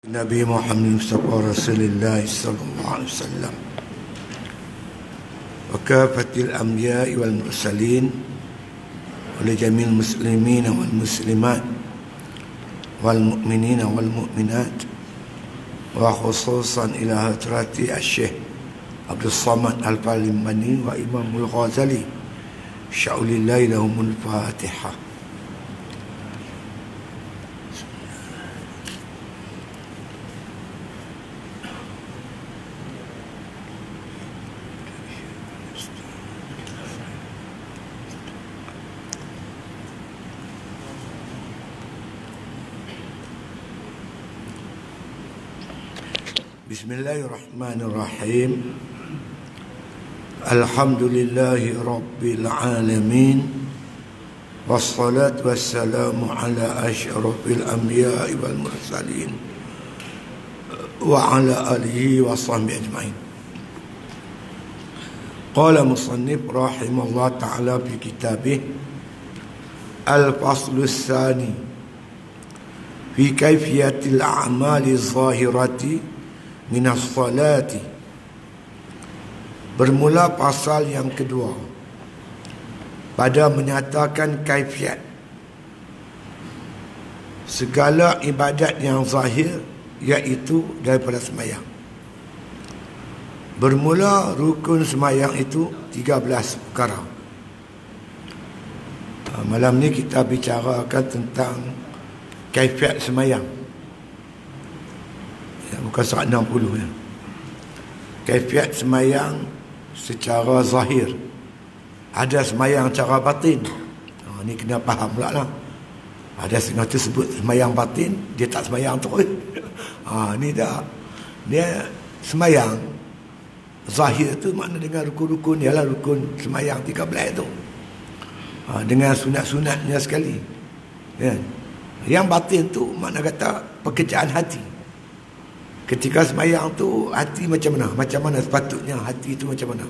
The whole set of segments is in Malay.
Nabi Muhammad Mustafa Rasulullah sallallahu alaihi wasallam wa kafatil anbiya'i wal mursalin wa li jamil muslimina wal muslimat wal mu'minina wal mu'minat wa khususan ila hadrati asy-syekh Abdul Samad Al-Falimani wa Imamul Ghazali sya'ulillahi lahumul Fatihah. Bismillahirrahmanirrahim. Alhamdulillahi Rabbil Alamin. Wassalatu wassalamu ala asyrafil anbiya'i wal mursalin wa ala alihi wa sahbihi ajma'in. Qala musannif rahimahullah ta'ala fi kitabih Al-Faslus Tsani fi kaifiyatil a'mali zahirati minas salati. Bermula pasal yang kedua pada menyatakan kaifiat segala ibadat yang zahir, iaitu daripada sembahyang. Bermula rukun sembahyang itu 13 perkara. Malam ni kita bicarakan tentang kaifiat sembahyang. Bukan 160 ya. Kaifiat semayang secara zahir. Ada semayang secara batin. Ni kena faham pula lah. Ada setengah tu sebut semayang batin, dia tak semayang terus. Ni dah. Dia semayang zahir tu makna dengan rukun-rukun, ialah rukun semayang 13 tu. Dengan sunat-sunatnya sekali. Ya. Yang batin tu makna kata pekerjaan hati. Ketika semayang tu hati macam mana? Macam mana sepatutnya hati tu macam mana?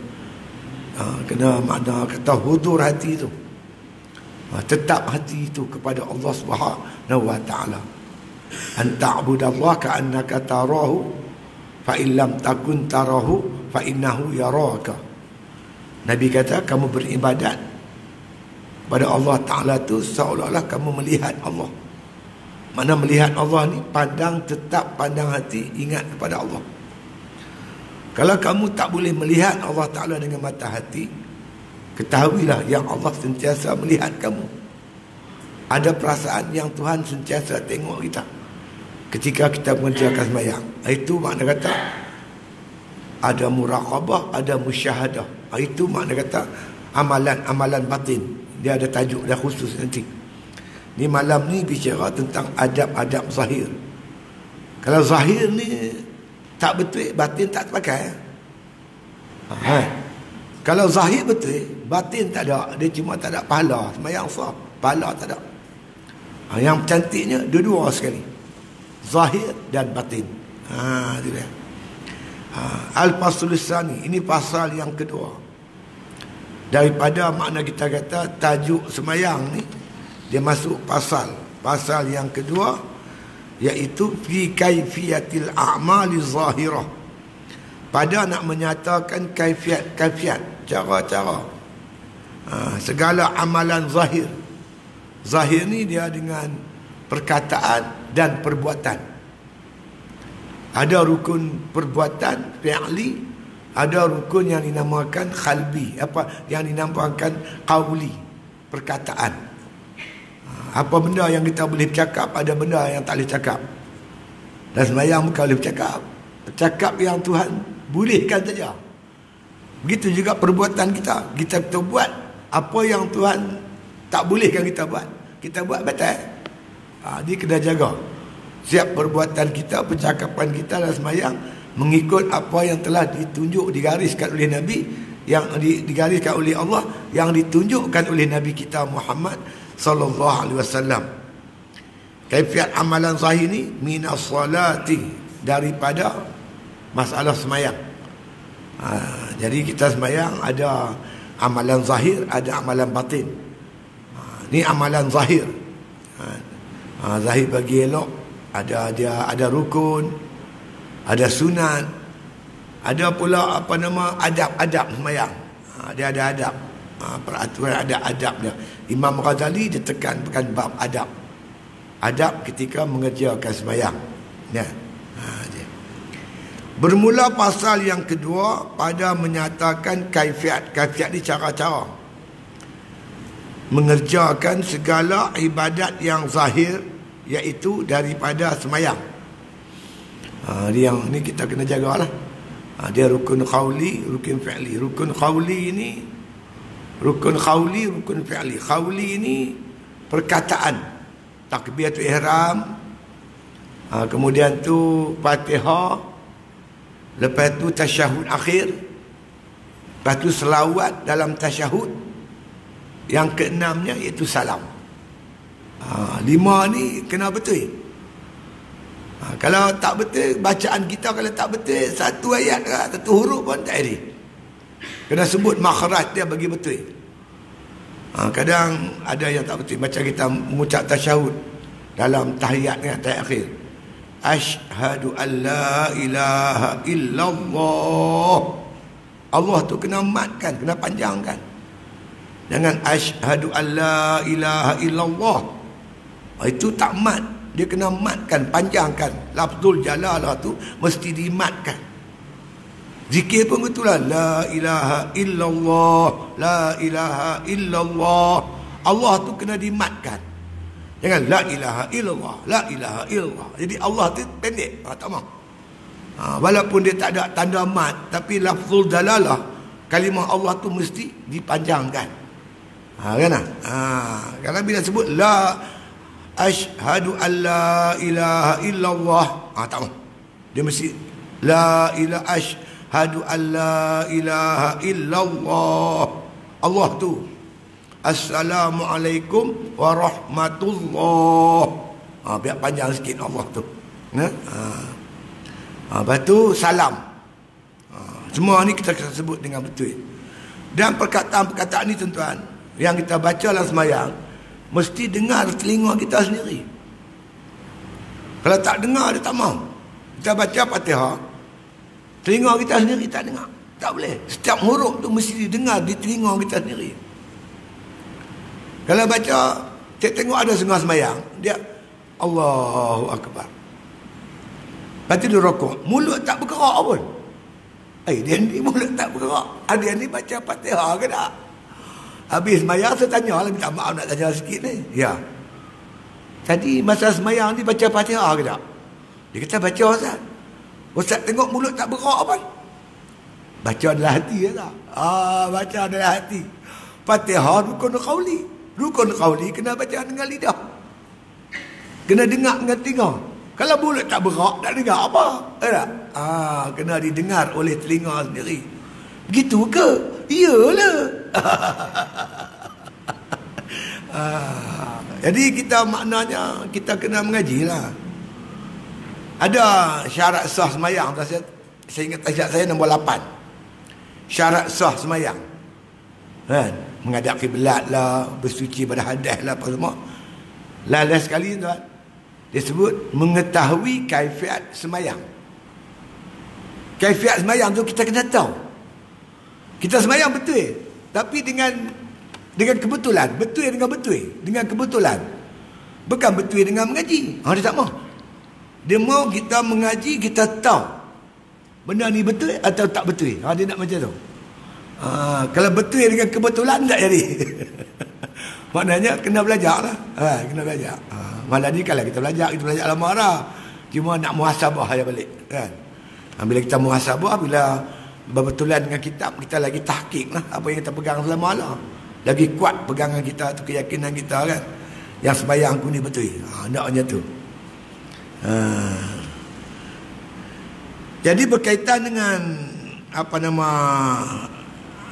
Kena makna kata hudur hati tu. Tetap hati itu kepada Allah Subhanahu wa taala. An ta'budallaha ka'annaka tarahu fa illam takun tarahu fa innahu yaraka. Nabi kata kamu beribadat pada Allah Taala tu seolah-olah kamu melihat Allah. Mana melihat Allah ni, tetap pandang hati, ingat kepada Allah. Kalau kamu tak boleh melihat Allah Ta'ala dengan mata hati, ketahuilah yang Allah sentiasa melihat kamu. Ada perasaan yang Tuhan sentiasa tengok kita ketika kita mengerjakan sembahyang. Itu makna kata ada muraqabah, ada musyahadah. Itu makna kata amalan batin. Dia ada tajuk dah khusus nanti. Ni malam ni bicara tentang adab-adab zahir. Kalau zahir ni tak betul, batin tak terpakai. Kalau zahir betul, batin tak ada. Dia cuma tak ada pahala. Semayang sah, pahala tak ada. Yang cantiknya dua-dua sekali, zahir dan batin. Itu dia. Al-Faslus Tsani, ini pasal yang kedua. Daripada makna kita kata tajuk semayang ni, dia masuk pasal yang kedua, iaitu fi kaifiyatil a'mali zahirah. Pada nak menyatakan kaifiat cara-cara segala amalan zahir. Zahir ni dia dengan perkataan dan perbuatan. Ada rukun perbuatan fi'li, ada rukun yang dinamakan qalbi, yang dinamakan qauli, perkataan. Apa benda yang kita boleh bercakap, ada benda yang tak boleh cakap. Dan sembahyang bukan boleh bercakap. Bercakap yang Tuhan bolehkan saja. Begitu juga perbuatan kita. Kita buat apa yang Tuhan tak bolehkan kita buat. Kita buat batal. Dia kena jaga. Siap perbuatan kita, percakapan kita dalam sembahyang mengikut apa yang telah ditunjuk, digariskan oleh Nabi, yang digariskan oleh Allah, yang ditunjukkan oleh Nabi kita Muhammad sallallahu alaihi wasallam. Kaifiat amalan zahir ni minas salati, daripada masalah semayang. Jadi kita semayang ada amalan zahir, ada amalan batin. Ni amalan zahir. Zahir bagi elok, ada rukun, ada sunat, ada pula adab-adab sembahyang. Dia ada adab. Peraturan ada adab dia. Imam Ghazali dia tekankan bab adab. Adab ketika mengerjakan sembahyang. Ya. Bermula pasal yang kedua pada menyatakan kaifiat. Kaifiat ni cara-cara mengerjakan segala ibadat yang zahir, iaitu daripada sembahyang. Dia yang ni kita kena jagalah. Dia rukun qauli, rukun fi'li. Rukun qauli ni, rukun qauli, rukun fi'li. Qauli ni perkataan, takbiratul ihram, kemudian tu Fatihah, lepas tu tasyahud akhir, lepas tu selawat dalam tasyahud, yang keenamnya iaitu salam. 5 ni kena betul. Kalau tak betul, bacaan kita kalau tak betul, satu ayat ke, satu huruf pun tak ada. Kena sebut makhraj dia bagi betul. Kadang ada yang tak betul. Macam kita mengucap tasyahud dalam tahiyat dengan tahiyat akhir. Asyhadu an la ilaha illallah. Allah tu kena matkan, kena panjangkan. Jangan asyhadu an la ilaha illallah. Itu tak mat. Dia kena matkan, panjangkan. Lafzul jalalah tu mesti dimatkan. Zikir pun itulah. La ilaha illallah. La ilaha illallah. Allah tu kena dimatkan. Jangan la ilaha illallah. La ilaha illallah. Jadi Allah tu pendek. Tak mahu. Walaupun dia tak ada tanda mat, tapi lafzul jalalah, kalimah Allah tu mesti dipanjangkan. Kan? Kalau bila sebut la asyhadu an la ilaha illallah, tak mahu. Dia mesti la ilaha asyhadu an la ilaha illallah. Allah tu assalamualaikum warahmatullah. Biar panjang sikit Allah tu. Lepas tu salam. Semua ni kita sebut dengan betul. Dan perkataan-perkataan ni tuan-tuan, yang kita baca dalam sembahyang, mesti dengar telinga kita sendiri. Kalau tak dengar, dia tak mahu. Kita baca Fatihah, telinga kita sendiri tak dengar. Tak boleh. Setiap huruf tu mesti didengar di telinga kita sendiri. Kalau baca, cik tengok ada setengah sembahyang, dia Allahu Akbar. Lepas tu dia rokok. Mulut tak bergerak pun. Dia ni mulut tak bergerak. Dia ni baca Fatihah ke tak? Habis sembahyang saya tanya lah, minta maaf nak tanya sikit ni. Ya. Tadi masa sembahyang ni baca Fatihah ke tak? Dia kata baca Ustaz. Ustaz tengok mulut tak bergerak apa? Baca dalam hati ke tak? Baca dalam hati. Fatihah rukun qauli. Rukun qauli kena baca dengan lidah. Kena dengar dengan telinga. Kalau mulut tak bergerak, tak dengar apa? Tak? Kena didengar oleh telinga sendiri. Begitu ke? Iyalah. Jadi kita maknanya kita kena mengajilah. Ada syarat sah sembahyang. Saya ingat tajuk saya nombor 8. Syarat sah sembahyang. Kan? Menghadap kiblat lah, bersuci pada hadas lah, apa semua. Last sekali tuan, dia sebut mengetahui kaifiat sembahyang. Kaifiat sembahyang tu kita kena tahu. Kita sembahyang betul, tapi dengan kebetulan. Betul dengan betul, dengan kebetulan. Bukan betul dengan mengaji. Dia tak mahu. Dia mahu kita mengaji, kita tahu benda ni betul atau tak betul. Dia nak macam tu. Kalau betul dengan kebetulan tak jadi. Maknanya kena belajar lah. Kena belajar. Malah ni kalau kita belajar lama dah. Cuma nak muhasabah aja balik. Kan? Bila kita muhasabah, bila berbetulan dengan kitab, kita lagi tahqiq lah apa yang kita pegang selama lah. Lagi kuat pegangan kita tu, keyakinan kita kan. Yang sembahyang aku ni betul. Nak macam tu. Jadi berkaitan dengan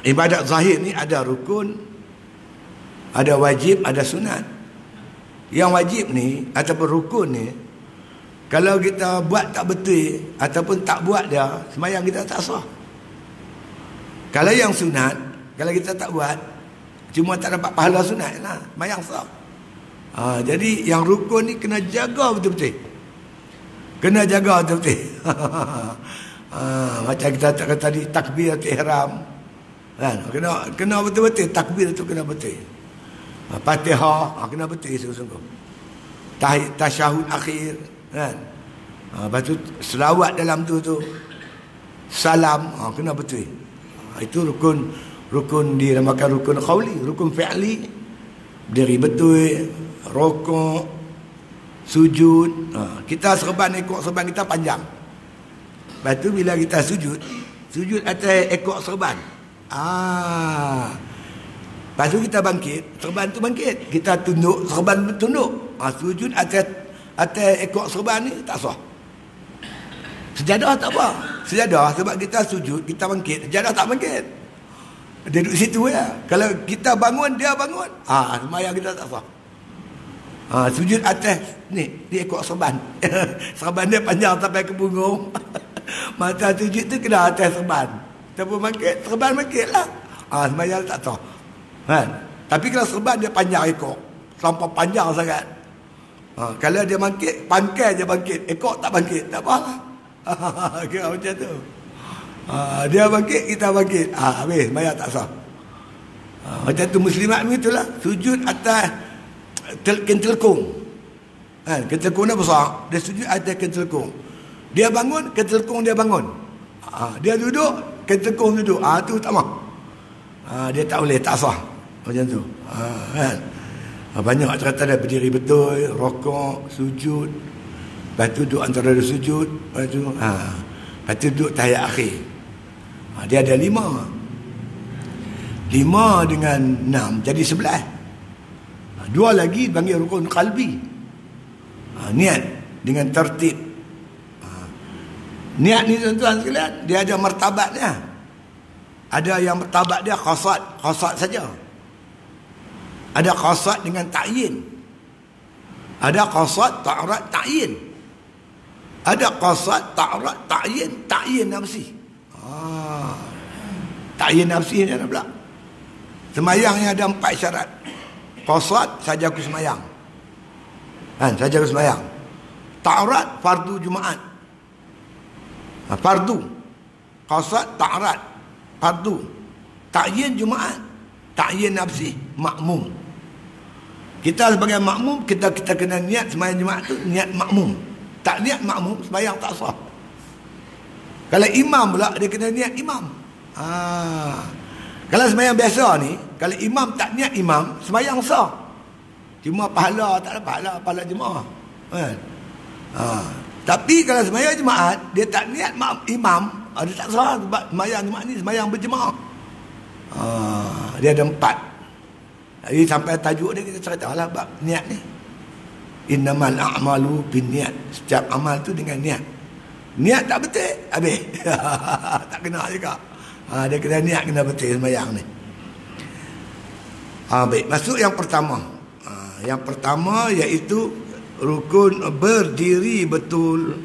ibadat zahir ni, ada rukun, ada wajib, ada sunat. Yang wajib ni ataupun rukun ni, kalau kita buat tak betul ataupun tak buat dia, sembahyang kita tak sah. Kalau yang sunat, kalau kita tak buat, cuma tak dapat pahala sunat lah, sembahyang sah. Jadi yang rukun ni kena jaga betul-betul. Kena jaga betul-betul. Macam kita cakap tadi, takbir ihram. Kan? Kena betul-betul. Takbir tu kena betul. Fatihah kena betul sungguh-sungguh. Tasyahud akhir. Kan? Lepas tu selawat dalam tu salam kena betul. Itu rukun dinamakan rukun qauli, rukun fi'li. Berdiri betul, rokok, sujud. Kita ekor serban kita panjang. Lepas tu bila kita sujud atas ekor serban. Lepas tu kita bangkit, serban tu bangkit. Kita tunduk, serban tunduk. Sujud atas ekor serban ni tak sah. Sejadah tak apa. Sejadah sebab kita sujud, kita bangkit. Sejadah tak bangkit. Dia duduk situ ya. Kalau kita bangun, dia bangun. Semayang kita tak sah. Sujud atas ni, di ekor serban. Serban dia panjang sampai ke punggung. Mata sujud tu kena atas serban. Kita pun bangkit, serban bangkit lah. Semayang tak sah. Kan? Tapi kalau serban dia panjang ekor. Sampai panjang sangat. Kalau dia bangkit, pangkai je bangkit. Ekor tak bangkit, tak apa lah. Kira macam tu. Dia bangkit, kita bangkit. Habis, maya tak sah. Macam tu muslimat begitulah. Sujud atas kentelkung. Kentelkung dia besar. Dia sujud atas kentelkung. Dia bangun, kentelkung dia bangun. Dia duduk, kentelkung duduk. Tu tak mah. Dia tak boleh, tak sah. Macam tu. Kan? Banyak cerita dia berdiri betul, rokok, sujud. Lepas tu duduk antara sujud. Lepas tu duduk tahiyat akhir. Dia ada 5. 5 dengan 6 jadi 11. 2 lagi panggil rukun qalbi. Niat dengan tertib. Niat ni tuan-tuan sekalian, dia ada martabatnya. Ada yang martabat dia qasad saja. Ada qasad dengan ta'yin. Ada qasad ta'rad ta'yin. Ada qasad ta'rad ta'yin nafsi. Ta'yin nafsi ni ada pula. Semayang yang ada 4 syarat. Qasad saja aku semayang. Saja aku semayang. Ta'rad fardu Jumaat. Fardu. Qasad ta'rad fardu. Ta'yin Jumaat. Ta'yin nafsi makmum. Kita sebagai makmum, kita kena niat semayang Jumaat tu niat makmum. Tak niat makmum, semayang tak sah. Kalau imam pula, dia kena niat imam. Kalau semayang biasa ni, kalau imam tak niat imam, semayang sah. Cuma pahala, tak ada pahala jemaah. Tapi kalau semayang Jumaat, dia tak niat imam, dia tak sah. Sebab semayang Jumaat ni semayang berjemaah. Dia ada 4. Jadi sampai tajuk dia kita cerita lah bab niat ni. Innamal a'malu binniat. Setiap amal tu dengan niat. Niat tak betul, habis. Tak kena juga. Dia kena niat, kena betul sembahyang ni. Baik, masuk yang pertama. Yang pertama iaitu rukun berdiri betul.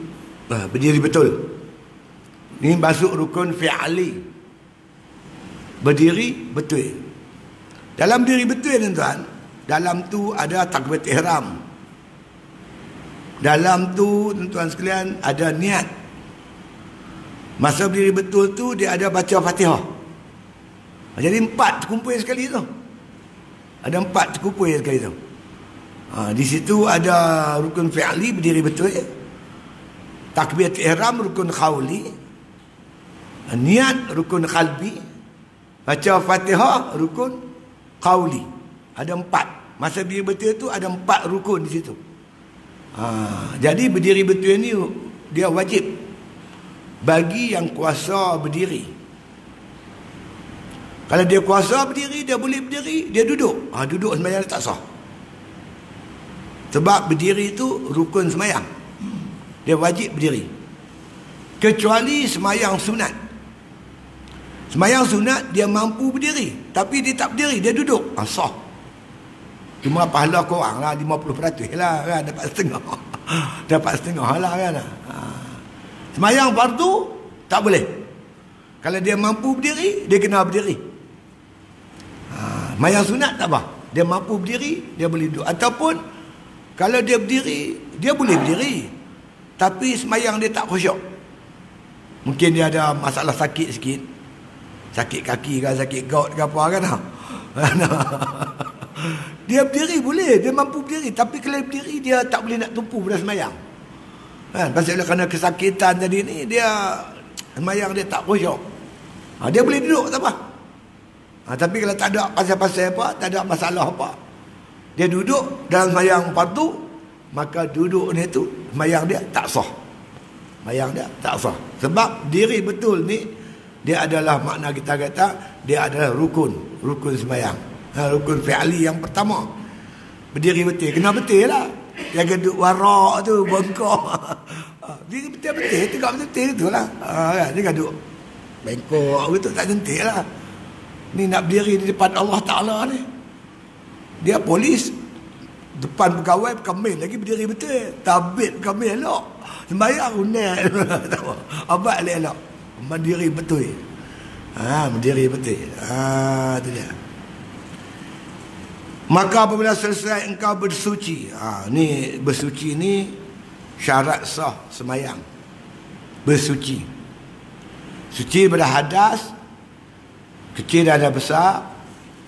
Berdiri betul. Ni masuk rukun fi'ali. Berdiri betul. Dalam diri betul tuan-tuan, dalam tu ada takbir ihram. Dalam tu tuan-tuan sekalian ada niat. Masa berdiri betul tu dia ada baca Fatihah. Jadi 4 terkumpul sekali tu. Ada 4 terkumpul sekali tu. Di situ ada rukun fi'li berdiri betul. Takbir ihram rukun qauli. Niat rukun qalbi. Baca Fatihah rukun qauli. Ada 4. Masa berdiri betul tu ada 4 rukun di situ. Jadi berdiri betul ni dia wajib bagi yang kuasa berdiri. Kalau dia kuasa berdiri, dia boleh berdiri, dia duduk. Duduk sembahyang tak sah. Sebab berdiri itu rukun sembahyang. Dia wajib berdiri. Kecuali sembahyang sunat. Sembahyang sunat dia mampu berdiri, tapi dia tak berdiri, dia duduk. Sah. Cuma pahala korang lah 50% lah kan, dapat setengah. Dapat setengah lah kan. Sembahyang fardu tak boleh. Kalau dia mampu berdiri, dia kena berdiri. Sembahyang sunat tak apa. Dia mampu berdiri, dia boleh duduk. Ataupun kalau dia berdiri, dia boleh berdiri. tapi semayang dia tak khusyuk. Mungkin dia ada masalah sakit sikit, sakit kaki ke, sakit gout ke apa kan. Dia berdiri boleh, dia mampu berdiri, tapi kalau berdiri dia tak boleh nak tumpu pada semayang. Pasal kerana kesakitan tadi ni, dia semayang dia tak khusyuk. Dia boleh duduk tak apa. Tapi kalau tak ada pasal-pasal apa, tak ada masalah apa, dia duduk dalam semayang fardu, maka duduk ni tu semayang dia tak sah. Semayang dia tak sah. Sebab diri betul ni, dia adalah makna kita kata dia adalah rukun semayang. Rukun fi'ali yang pertama. Berdiri betul, kena betul lah. Jangan duduk warak tu, bengkok. Berdiri betul-betul, tegak betul tu lah. Jangan duduk bengkok betul, tak cantik lah. Ni nak berdiri di depan Allah Ta'ala ni. Dia polis, depan pegawai, kamil lagi berdiri betul. Tabit kamil elok. Sembayang unik. Abad elok. Berdiri betul. Berdiri betul. Itu dia. Maka apabila selesai engkau bersuci. Ni bersuci ni syarat sah semayang. Bersuci. Suci daripada hadas, kecil dan besar,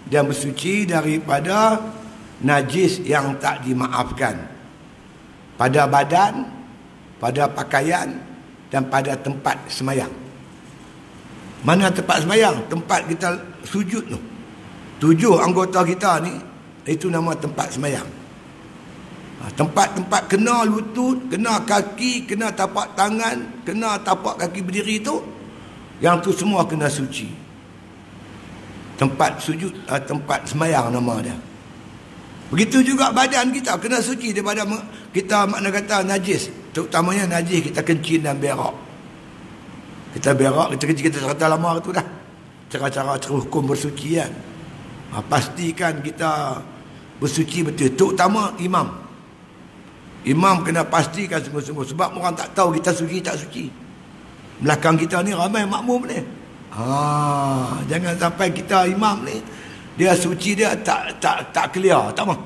dan bersuci daripada najis yang tak dimaafkan pada badan, pada pakaian, dan pada tempat semayang. Mana tempat semayang? Tempat kita sujud tu. 7 anggota kita ni, itu nama tempat semayang. Tempat-tempat kena lutut, kena kaki, kena tapak tangan, kena tapak kaki berdiri tu, yang tu semua kena suci. Tempat sujud, tempat semayang nama dia. Begitu juga badan kita kena suci daripada kita makna kata najis, terutamanya najis kita kencing dan berak. Kita berak, kita kencing, kita kata lama tu dah. Cara-cara hukum bersuci kan. Pastikan kita bersuci betul, terutama imam. Imam kena pastikan sungguh-sungguh, sebab orang tak tahu kita suci tak suci. Belakang kita ni ramai makmum ni. Jangan sampai kita imam ni dia suci dia tak clear, tak mah.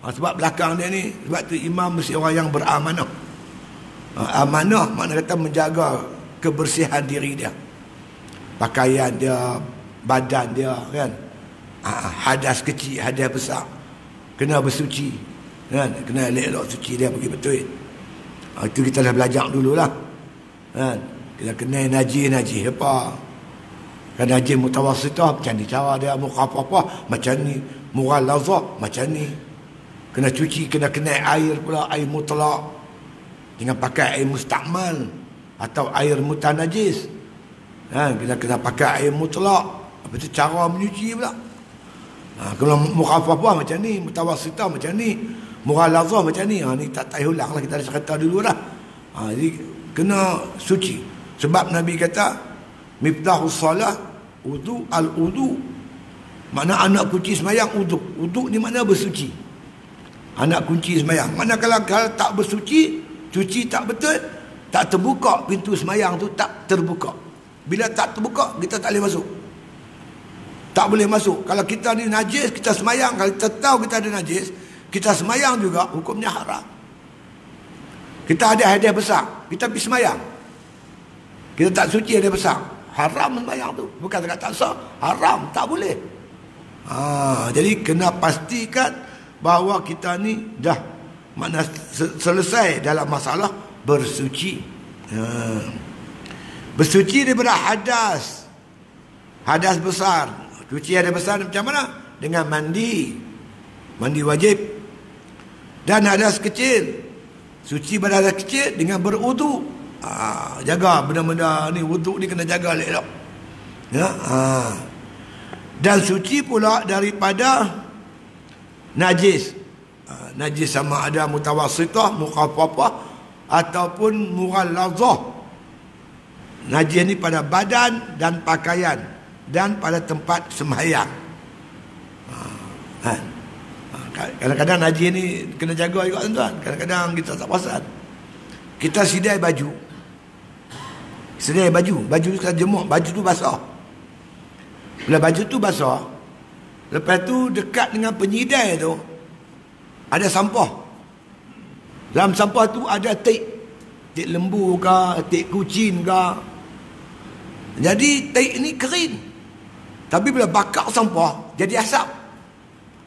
Sebab belakang dia ni, sebab tu imam mesti orang yang beramanah. Amanah makna kata menjaga kebersihan diri dia, pakaian dia, badan dia kan. Hadas kecil, hadas besar, kena bersuci kan, kena elok suci dia bagi betul. Itu kita dah belajar dululah kan. Kita kena najis apa kan, najis mutawassitah macam ni cara dia, mukhafafah macam ni, mughalazah macam ni. Kena cuci, kena air pula, air mutlak, jangan pakai air mustakmal atau air mutanajis kan. Kita kena pakai air mutlak. Apa tu cara menyuci pula. Kalau mukhafafah macam ni, mutawassitah macam ni, mughalazah macam ni. Ni tak ulang lah, kita dah cerita dulu dah. Jadi kena suci. Sebab Nabi kata miftahus salah wudu al-wudu. Makna anak kunci semayang wudu. Wudu ni makna bersuci. Anak kunci semayang. Mana kalau tak bersuci, cuci tak betul, tak terbuka pintu semayang tu, tak terbuka. Bila tak terbuka, kita tak boleh masuk. Tak boleh masuk. Kalau kita ni najis, kita semayang. Kalau kita tahu kita ada najis, kita semayang juga, hukumnya haram. Kita ada hadiah besar, kita pergi semayang, kita tak suci hadiah besar, haram semayang tu. Bukan tak sah, haram, tak boleh. Jadi kena pastikan bahawa kita ni dah makna selesai dalam masalah bersuci. Bersuci daripada hadas, hadas besar. Cuci hadas besar macam mana? Dengan mandi, mandi wajib. Dan hadas kecil, suci pada hadas kecil dengan berudu. Jaga benda-benda ni, wudu ni kena jaga elok. Ya, dan suci pula daripada najis. Najis sama ada mutawassitah, mukhafafah ataupun mughalazah. Najis ni pada badan dan pakaian dan pada tempat sembahyang. Kadang-kadang najis ni kena jaga juga tuan-tuan. Kadang-kadang kita tak perasan. Kita sidai baju. Sidai baju tu kita jemur, baju tu basah. Bila baju tu basah, lepas tu dekat dengan penyidai tu ada sampah. Dalam sampah tu ada tape. tik lembu ke, tik kucing ke. Jadi tik ni kering. Tapi bila bakar sampah, jadi asap.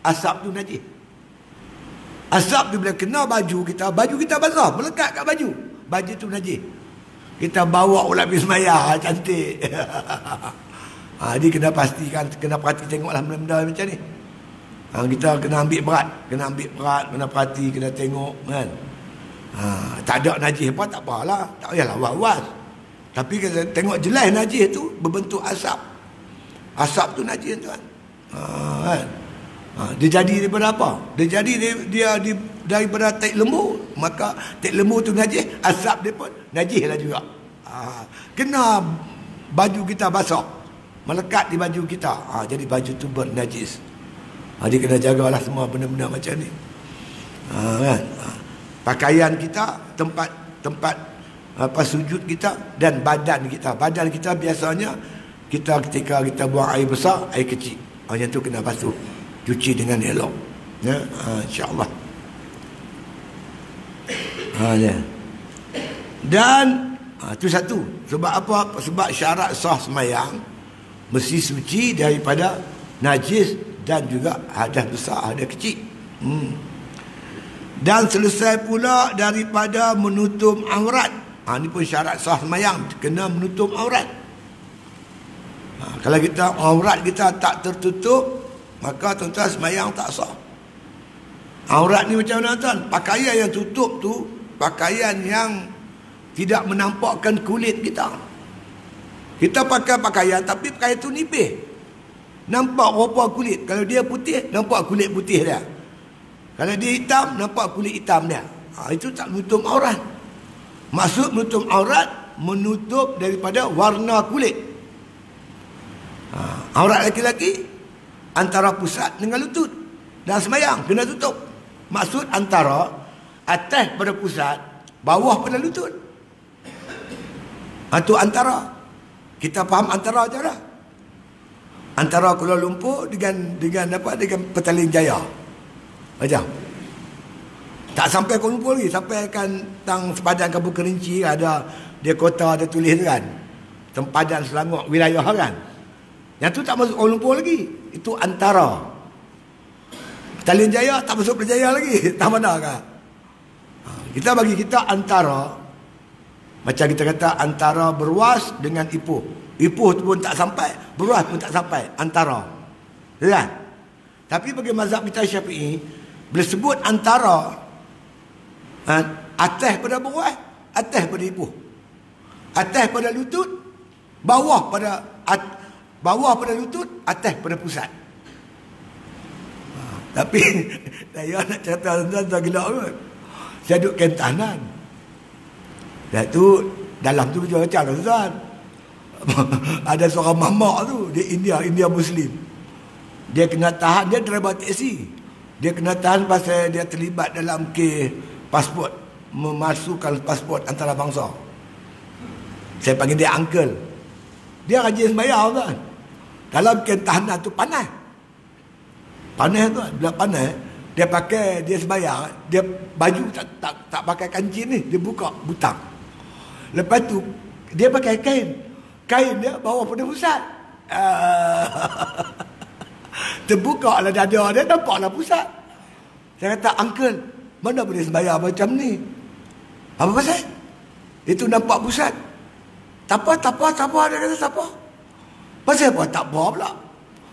Asap tu najis. Asap tu bila kena baju kita basah, melekat kat baju. Baju tu najis. Kita bawa pula pergi semaya, cantik. Dia kena pastikan, kena perhati tengoklah benda-benda macam ni. Kita kena ambil berat, kena perhati, kena tengok kan. Tak ada najis apa, tak apalah. Tak payahlah was-was. Tapi kita tengok jelas najis tu berbentuk asap. Asap tu najis tuan. Kan? Dia jadi daripada apa? Dia jadi daripada tek lembu. Maka tek lembu tu najis, asap dia pun najis lah juga. Kena baju kita basah, melekat di baju kita. Jadi baju tu bernajis. Dia kena jagalah semua benda-benda macam ni. Kan? Pakaian kita, tempat sujud kita dan badan kita. Badan kita biasanya ketika kita buang air besar, air kecil. Yang tu kena basuh, cuci dengan elok. Ya, insya-Allah. Ya. Dan itu satu. Sebab apa? Sebab syarat sah sembahyang mesti suci daripada najis dan juga hadas besar, hadas kecil. Dan selesai pula daripada menutup aurat. Ini pun syarat sah sembahyang, kena menutup aurat. Kalau aurat kita tak tertutup, maka tuan-tuan sembahyang tak sah. Aurat ni macam mana tuan? Pakaian yang tutup tu pakaian yang tidak menampakkan kulit kita. Kita pakai pakaian tapi pakaian tu nipis, nampak rupa kulit. Kalau dia putih, nampak kulit putih dia. Kalau dia hitam, nampak kulit hitam dia. Itu tak menutup aurat. Maksud menutup aurat, menutup daripada warna kulit. Aurat lelaki antara pusat dengan lutut. Dan sembahyang kena tutup. Maksud antara atas pada pusat, bawah pada lutut. Itu antara. Kita faham antara je lah. Antara Kuala Lumpur dengan Petaling Jaya. Macam. Tak sampai Kuala Lumpur lagi, sampai kan tang sepadan Kampung Kerinci ada dia kota ada tulis kan. Sempadan Selangor wilayah kan. Yang tu tak masuk Kuala Lumpur lagi. Itu antara. Petaling Jaya tak masuk Berjaya lagi. Tak mana kan. Kita bagi kita antara. Macam kita kata antara Beruas dengan Ipoh. Ipoh tu pun tak sampai, Beruas pun tak sampai, antara. Ya. Tapi bagi mazhab kita Syafi'i, bila sebut antara, atas pada Beruas, atas pada Ipoh. Atas pada lutut, bawah pada lutut, atas pada pusat. Tapi saya nak cerita tuan-tuan gila kot. Saya duduk kentanan. Dan tu dalam tu macam tuan. Ada seorang mamak tu, dia India Muslim. Dia kena tahan, dia driver taksi. Dia kena tahan pasal dia terlibat dalam kes pasport, memasukkan pasport antarabangsa. Saya panggil dia uncle. Dia rajin sembahyang tuan. Dalam kes tahanan tu panas. Panas tuan, bila panas dia pakai, dia sembahyang, dia baju tak pakai kancing ni, dia buka butang. Lepas tu dia pakai kain dia bawa pada pusat. Terbuka lah dada dia, nampaklah pusat. Saya kata, uncle, mana boleh sembahyang macam ni? Apa pasal? Itu nampak pusat. Tak apa. Dia kata tak apa. Pasal apa? Tak apa pula.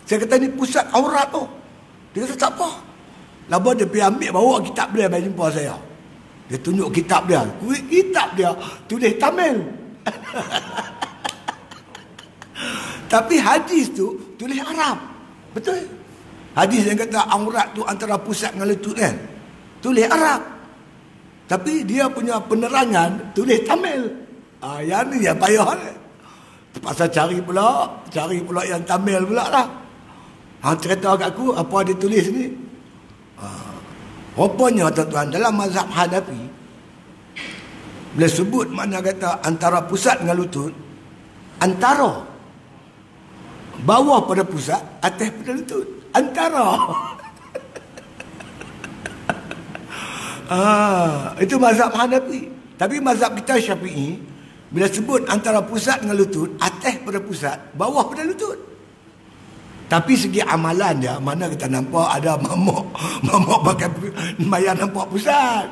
Saya kata ni pusat aurat tu. Dia kata tak apa. Lepas dia pergi ambil, bawa kitab dia bagi jumpa saya. Dia tunjuk kitab dia. Kitab dia tulis Tamil. Tapi hadis tu tulis Arab. Betul? Hadis yang kata aurat tu antara pusat dengan lutut kan. Tulis Arab. Tapi dia punya penerangan tulis Tamil. Yang ni yang payah ni. Terpaksa cari pula yang Tamil pula lah. Cerita kat aku apa dia tulis ni. Rupanya tuan-tuan, dalam mazhab Hanafi, bila sebut makna kata antara pusat dengan lutut, antara bawah pada pusat, atas pada lutut, antara. Itu mazhab Hanafi. Tapi mazhab kita Syafi'i, bila sebut antara pusat dengan lutut, atas pada pusat, bawah pada lutut. Tapi segi amalan dia, mana kita nampak ada mamuk pakai mayang nampak pusat.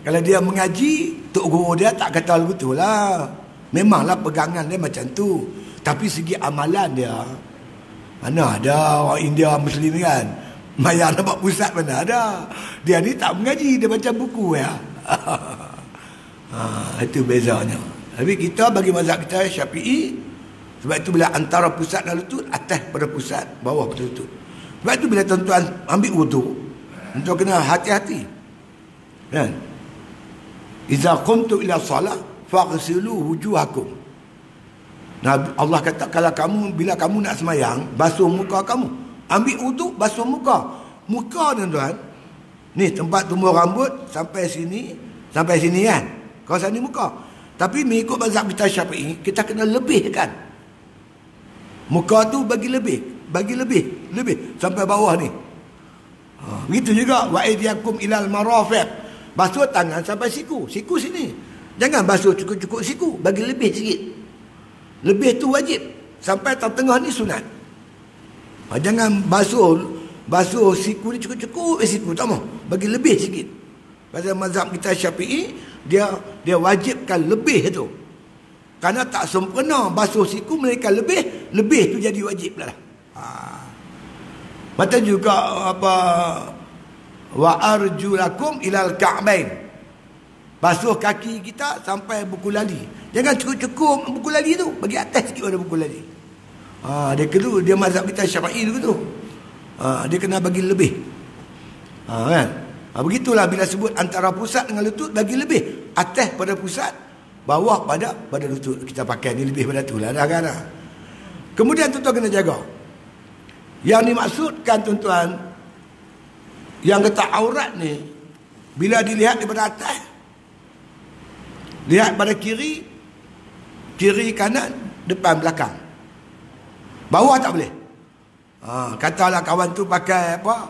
Kalau dia mengaji, tok guru dia tak kata betul lah. Memanglah pegangan dia macam tu. Tapi segi amalan dia, mana ada orang India Muslim kan, mayang nampak pusat mana ada. Dia ni tak mengaji, dia baca buku ya. Itu bezanya. Tapi kita bagi mazhab kita Syafi'i, sebab itu bila antara pusat dan lutut, atas pada pusat, bawah pada lutut. Sebab itu bila tuan-tuan ambil wuduk, tuan kena hati-hati. Kan? Iza qumtu ila salah faghsilu wujuhakum. Nah, Allah kata kalau bila kamu nak semayang, basuh muka kamu. Ambil wuduk, basuh muka. Muka tuan-tuan, ni tempat tumbuh rambut sampai sini kan. Kawasan ni muka. Tapi mengikut mazhab kita Syafi'i, kita kena lebihkan. Muka tu bagi lebih sampai bawah ni. Begitu juga wa aydiyakum ilal marafiq. Basuh tangan sampai siku sini. Jangan basuh cukup-cukup siku, bagi lebih sikit. Lebih tu wajib. Sampai tengah ni sunat. Jangan basuh siku ni cukup-cukup siku, tak mau. Bagi lebih sikit. Pasal mazhab kita Syafi'i, dia wajibkan lebih tu. Kerana tak sempurna basuh siku, mereka lebih tu jadi wajib lah. Macam juga apa, wa arjulakum ilal ka'bain. Basuh kaki kita sampai buku lali. Jangan cukup-cukup buku lali tu, bagi atas sikit pada buku lali. Dia mazhab kita Syafi'i tu. Dia kena bagi lebih. Kan? Begitulah bila sebut antara pusat dengan lutut, bagi lebih. Atas pada pusat, bawah pada lutut. Kita pakai ni lebih pada tu lah dah kan. Kemudian tuan-tuan kena jaga. Yang dimaksudkan tuan-tuan, yang kata aurat ni, bila dilihat daripada atas, lihat pada kiri kanan, depan belakang. Bawah tak boleh. Katalah kawan tu pakai apa,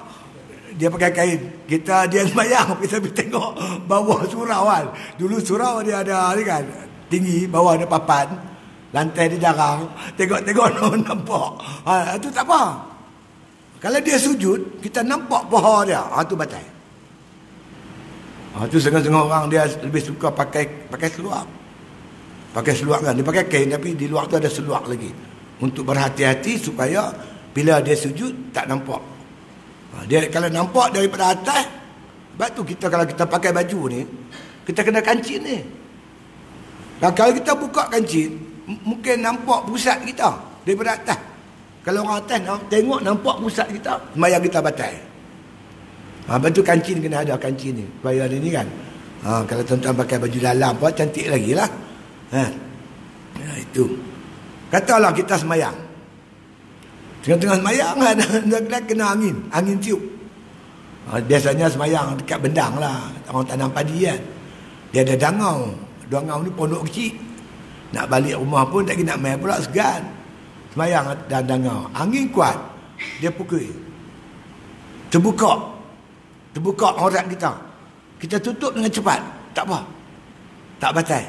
dia pakai kain, dia sembahyang, kita pergi tengok bawah surau kan. Dulu surau dia ada ni kan, tinggi, bawah ada papan, lantai dia jarang, tengok nampak. Itu tak apa. Kalau dia sujud, kita nampak paha dia, tu batal. Tu setengah-setengah orang dia lebih suka pakai seluar. Pakai seluar kan, dia pakai kain tapi di luar tu ada seluar lagi. Untuk berhati-hati supaya bila dia sujud tak nampak. Dia kalau nampak daripada atas, sebab tu kalau kita pakai baju ni, kita kena kancing ni. Dan kalau kita buka kancing, mungkin nampak pusat kita daripada atas. Kalau orang atas tengok nampak pusat kita, sembahyang kita batal. Lepas tu kancing kena ada kancing ni. Supaya ni kan. Kalau tuan-tuan pakai baju dalam apa, cantik lagi lah. Itu. Katalah kita sembahyang. Tengah-tengah sembahyang dah kena angin tiup. Biasanya sembahyang dekat bendang lah, orang tanam padi kan. Dia ada dangau ni pondok kecil. Nak balik rumah pun tak nak main pula segan. Sembahyang dan dangau, angin kuat, dia pukul, terbuka aurat kita tutup dengan cepat, tak apa, tak batal.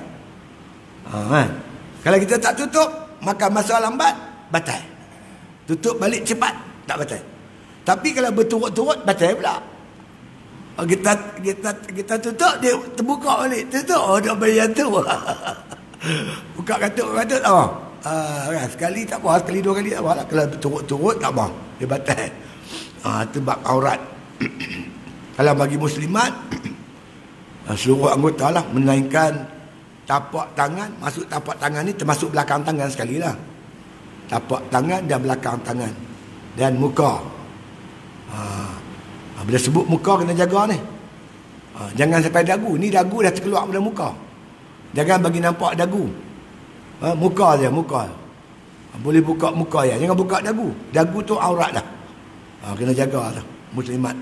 Kalau kita tak tutup, maka masa lambat batal. Tutup balik cepat, tak batal. Tapi kalau berturut-turut, batal pula. Kita tutup, dia terbuka balik. Tutup, dia bayar tu. Buka katuk. Sekali tak apa, sekali dua kali tak apa lah. Kalau berturut-turut, tak apa, dia batal. Itu bab aurat. Kalau bagi muslimat, seluruh anggota lah, melainkan tapak tangan. Masuk tapak tangan ni termasuk belakang tangan sekali lah. Tapak tangan dan belakang tangan dan muka. Bila sebut muka kena jaga ni. Jangan sampai dagu. Ni dagu dah terkeluar pada muka. Jangan bagi nampak dagu. Muka je, muka. Boleh buka muka ya. Jangan buka dagu. Dagu tu aurat dah. Kena jaga lah muslimat.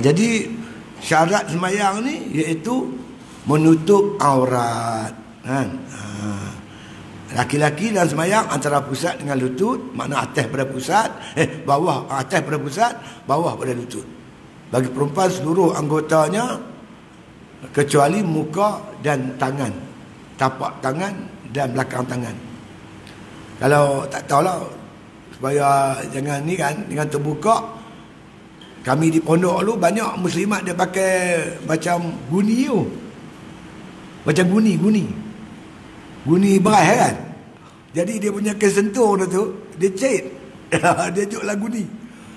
Jadi syarat sembahyang ni iaitu menutup aurat. Laki-laki dalam sembahyang antara pusat dengan lutut, makna atas pada pusat, bawah, atas pada pusat, bawah pada lutut. Bagi perempuan seluruh anggotanya kecuali muka dan tangan, tapak tangan dan belakang tangan. Kalau tak tahulah, supaya jangan ni kan, dengan terbuka, kami di pondok dulu banyak muslimat dia pakai macam guni tu, macam guni berai kan. Jadi dia punya kesentuh tu dia cait dia juklah guni.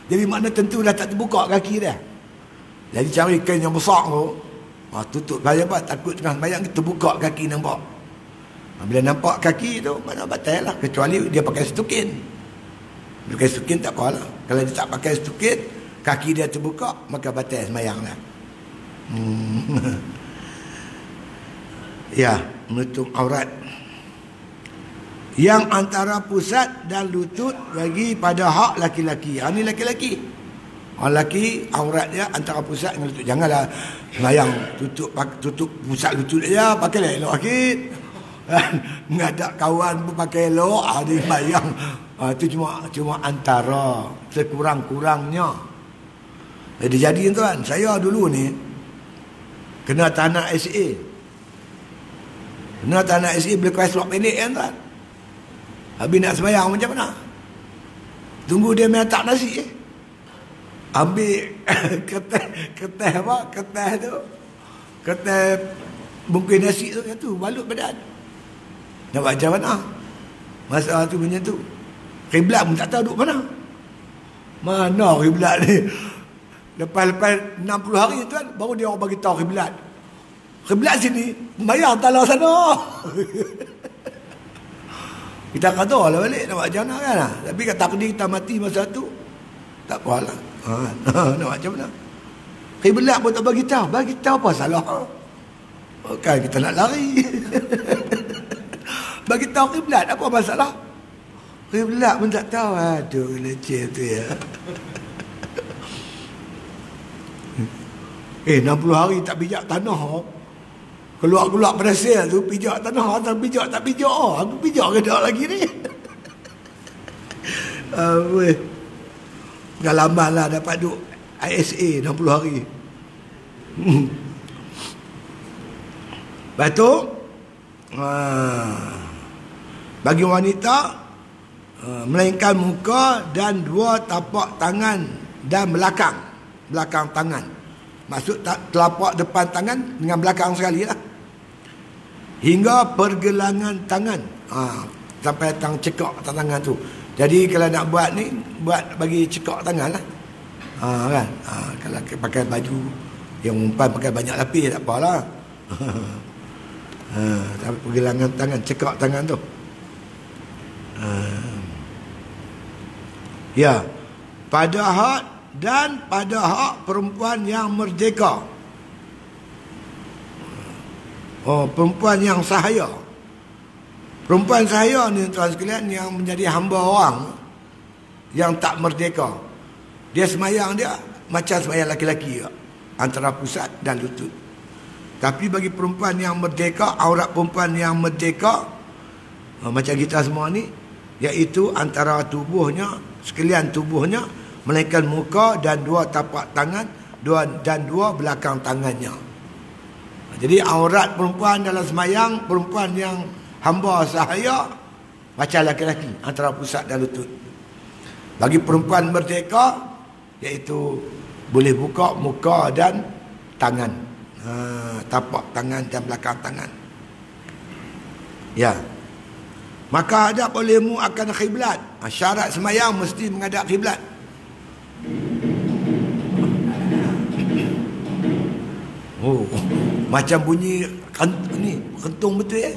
Jadi makna tentu dah tak terbuka kaki dia. Jadi cari kain yang besar tu, tutup bayang apa, takut tengah bayang terbuka kaki nampak. Bila nampak kaki tu, mana batal lah. Kecuali dia pakai stukin. Dia pakai stukin tak apa lah. Kalau dia tak pakai stukin, kaki dia terbuka, maka batal semayang lah. Ya, menutup aurat yang antara pusat dan lutut bagi pada hak laki-laki. Ini laki-laki. Orang lelaki aurat dia antara pusat dengan lutut. Janganlah semayang tutup pusat lutut dia, pakai elok sikit. Mengadap kawan pun pakai elok, dia semayang. Itu cuma antara, sekurang-kurangnya. Jadi tuan, saya dulu ni kena tanah SA. Kena tanah SA boleh kuas selok pendek kan tuan. Habis nak semayang macam mana? Tunggu dia main tak nasi ambil keteh apa? Keteh tu. Keteh bungkus nasi tu balut badan. Nak buat macam mana? Masalah tu macam tu. Kiblat pun tak tahu duduk mana. Mana kiblat ni? Lepas 60 hari tuan, baru dia orang bagi tahu kiblat. Kiblat sini, bayar tanah sana. Kita kata lah balik nak buat macam mana kan. Tapi kat takdir kita mati masa tu, tak apalah. Nak macam mana? Kiblat pun tak bagi tahu apa salah. Kan kita nak lari. Bagi tahu kiblat apa masalah? Kiblat pun tak tahu. Aduh, leceh tu ya. 60 hari tak pijak tanah. Keluar pada sel tu pijak tanah, tak pijak. Aku pijak ke tak lagi ni? Pengalaman lah dapat duduk ISA 60 hari. Lepas tu bagi wanita melainkan muka dan dua tapak tangan dan belakang tangan. Maksud telapak depan tangan dengan belakang sekali lah. Hingga pergelangan tangan. Sampai tang cekak tangan tu. Jadi kalau nak buat ni, buat bagi cekak tangan lah. Kan? Kalau pakai baju yang umpan pakai banyak lapis, tak apalah. Tapi pergelangan tangan, cekak tangan tu. Ya. Pada hak dan pada hak perempuan yang merdeka. Perempuan yang sahaya. Perempuan sahaya ni tuan sekalian yang menjadi hamba orang yang tak merdeka. Dia semayang dia macam semayang laki-laki juga, antara pusat dan lutut. Tapi bagi perempuan yang merdeka, aurat perempuan yang merdeka macam kita semua ni, iaitu antara tubuhnya, sekalian tubuhnya, melainkan muka dan dua tapak tangan dan dua belakang tangannya. Jadi aurat perempuan dalam semayang, perempuan yang hamba sahaya macam laki-laki, antara pusat dan lutut. Bagi perempuan merdeka, iaitu boleh buka muka dan tangan, tapak tangan dan belakang tangan. Ya. Maka hadap olehmu akan khiblat. Syarat semayang mesti menghadap khiblat. Macam bunyi ni kentung betul ya.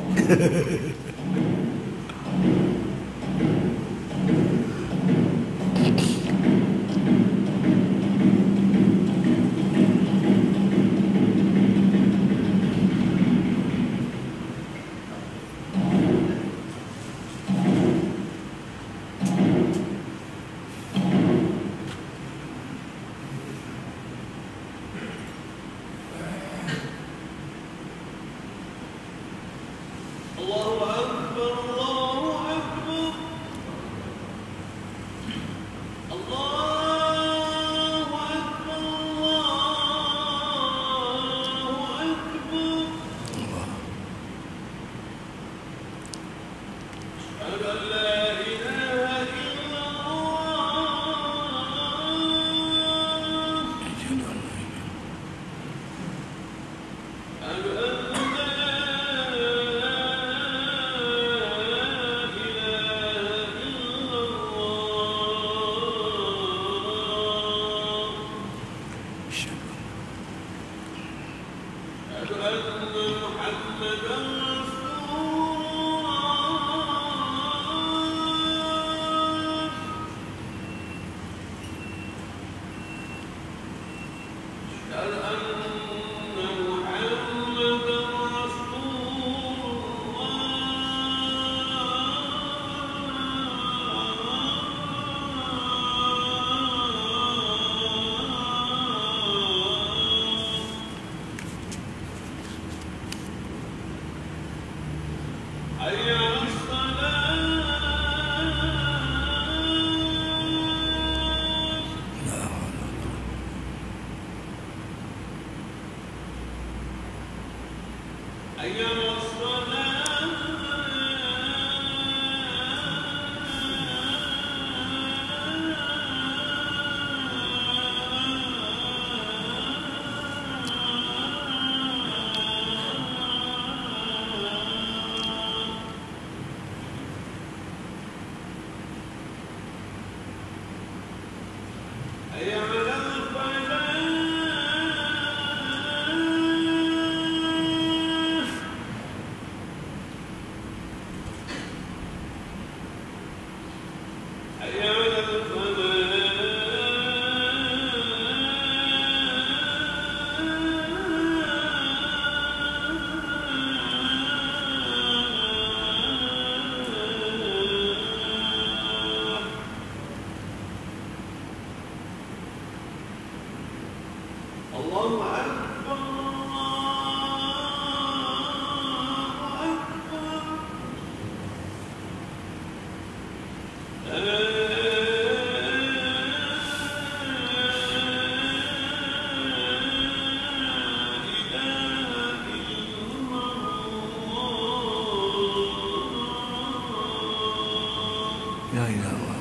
La ilaha illallah.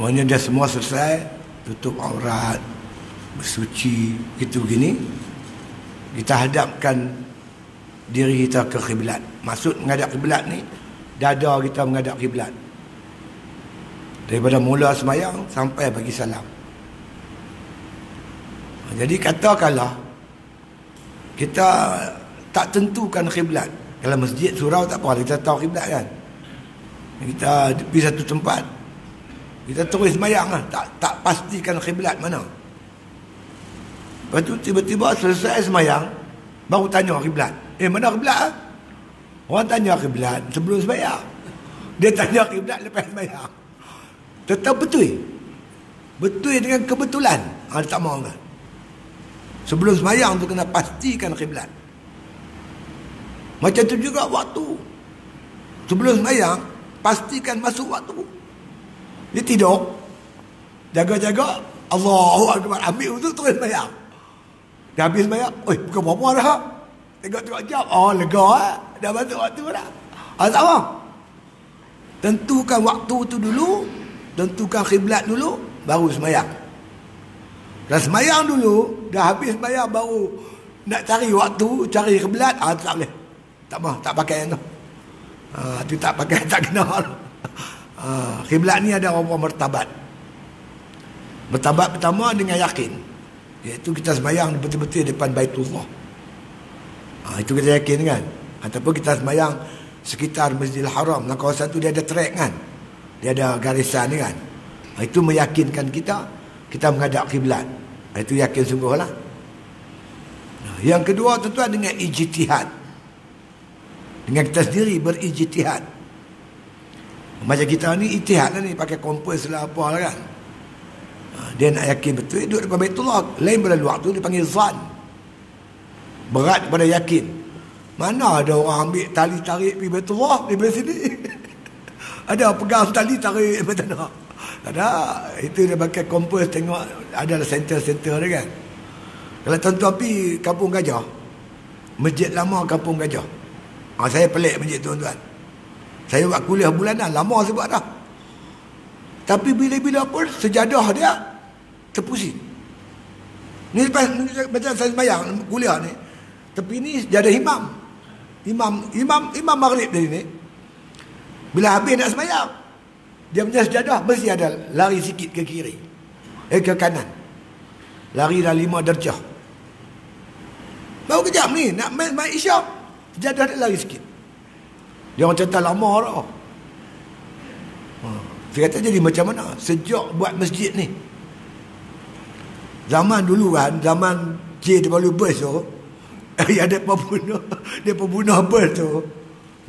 Maknanya dah semua selesai, tutup aurat, bersuci, itu gini, kita hadapkan diri kita ke kiblat. Maksud menghadap kiblat ni, dada kita menghadap kiblat. Daripada mula semayang sampai bagi salam. Jadi katakanlah kita tak tentukan kiblat. Kalau masjid surau tak apa, kita tahu kiblat kan. Kita pergi satu tempat, kita terus semayang lah, tak pastikan kiblat mana. Lepas tu tiba-tiba selesai semayang, baru tanya kiblat. Mana kiblat ah? Orang tanya kiblat sebelum semayang. Dia tanya kiblat lepas semayang. Tetap betul. Betul dengan kebetulan. Dia tak mahu kan. Sebelum semayang tu kena pastikan kiblat. Macam tu juga waktu. Sebelum semayang, pastikan masuk waktu. Dia tidur, jaga-jaga, Allahu Akbar, ambil untuk terus semayang. Dah habis semayang, bukan berapa dah. Tengok-tengok jam, lega dah masuk waktu dah. Sama. Tentukan waktu tu dulu, tentukan kiblat dulu, baru semayang. Dah semayang dulu, dah habis semayang baru nak cari waktu, cari kiblat, tak boleh. Tak mahu, tak pakai yang tu. Tu tak pakai, tak kenal. Kiblat ni ada beberapa martabat. Martabat pertama dengan yakin, iaitu kita semayang betul-betul depan Baitullah. Itu kita yakin kan. Ataupun kita semayang sekitar Masjidil Haram, dalam kawasan tu dia ada track kan, dia ada garisan ni kan. Itu meyakinkan kita menghadap kiblat. Itu yakin sungguh lah. Yang kedua tentu dengan ijtihad, dengan kita sendiri berijtihad. Macam kita ni ijtihad lah ni, pakai kompas lah apa lah kan. Dia nak yakin betul, duduk depan Baitullah. Lain berlalu waktu dipanggil zan, berat pada yakin. Mana ada orang ambil tali tarik pergi Baitullah di sini. Ada pegang tali tarik macam mana? Ada. Itu dia pakai kompas, tengok ada center-center dia kan. Kalau tuan-tuan pergi Kampung Gajah, masjid lama Kampung Gajah, saya pelik masjid tuan-tuan. Saya buat kuliah bulanan, lama saya buat dah. Tapi bila-bila pun sejadah dia terpusing. Ni lepas macam saya sembahyang kuliah ni, tepi ni sejadah imam. Imam maghrib dari ni, bila habis nak sembahyang, dia punya sejadah mesti ada lari sikit ke kiri, ke kanan, lari dah 5 darjah. Baru kejap ni nak main isyak, sejadah dia lari sikit. Dia orang cerita lama dah. Saya kata jadi macam mana sejak buat masjid ni. Zaman dulu kan, zaman JWBus tu, yang dia pembunuh bus tu.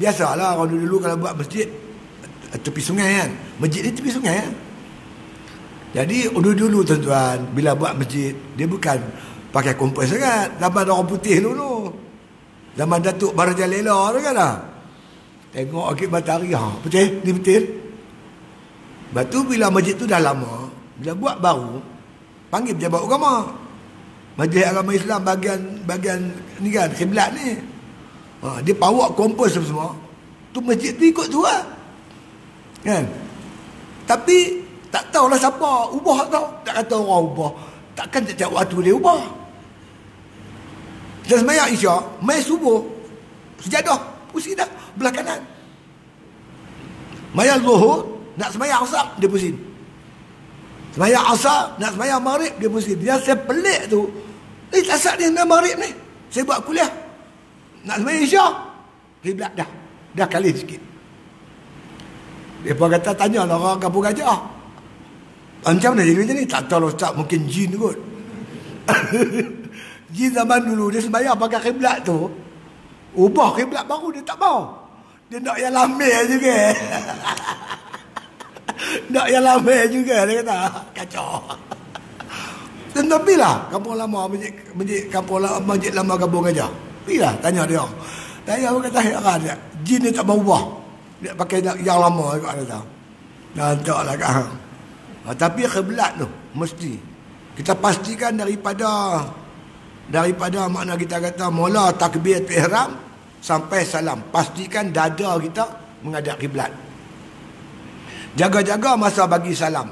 Biasalah orang dulu kalau buat masjid tepi sungai kan. Masjid ni tepi sungai kan. Jadi dulu tuan-tuan, bila buat masjid, dia bukan pakai kompos sangat. Zaman orang putih dulu. Zaman Datuk Barajalela tu kan lah. Tengok akib matahari, betul? Ni betul. Lepas tu bila masjid tu dah lama, bila buat baru, panggil pejabat agama. Majlis Agama Islam bahagian ni kan, kiblat ni. Dia bawa kompos semua. Tu masjid tu ikut tu lah. Kan? Tapi tak tahulah siapa ubah tau. Tak kata orang ubah. Takkan setiap waktu dia ubah. Kita sembahyang isyak, mai subuh, sejadah pusing dah belah kanan. Mai zuhur, nak sembahyang asar dia pusing. Sembahyang asar, nak sembahyang maghrib dia pusing. Yang saya pelik tu, asar ni nak maghrib ni. Saya buat kuliah. Nak sembahyang isyak, kiblat dah kali sikit. Dia pun kata, tanya lah orang kampung Gajah. Macam mana jadi macam ni? Tak tahu lah Ustaz, mungkin jin kot. Jin zaman dulu, dia sembahyang pakai kiblat tu. Ubah kiblat baru, dia tak mau. Dia nak yang lamir juga. Nak yang lamir juga, dia kata. Kacau. Tentu pergilah kampung lama, masjid lama kampung Gajah. Pergilah, tanya dia. Tanya apa kata, heran, jin dia tak mau ubah. Dia pakai yang lama juga dia tahu. Nantaklah kan. Tapi kiblat tu mesti kita pastikan daripada makna kita kata mula takbir ihram sampai salam, pastikan dada kita menghadap kiblat. Jaga-jaga masa bagi salam.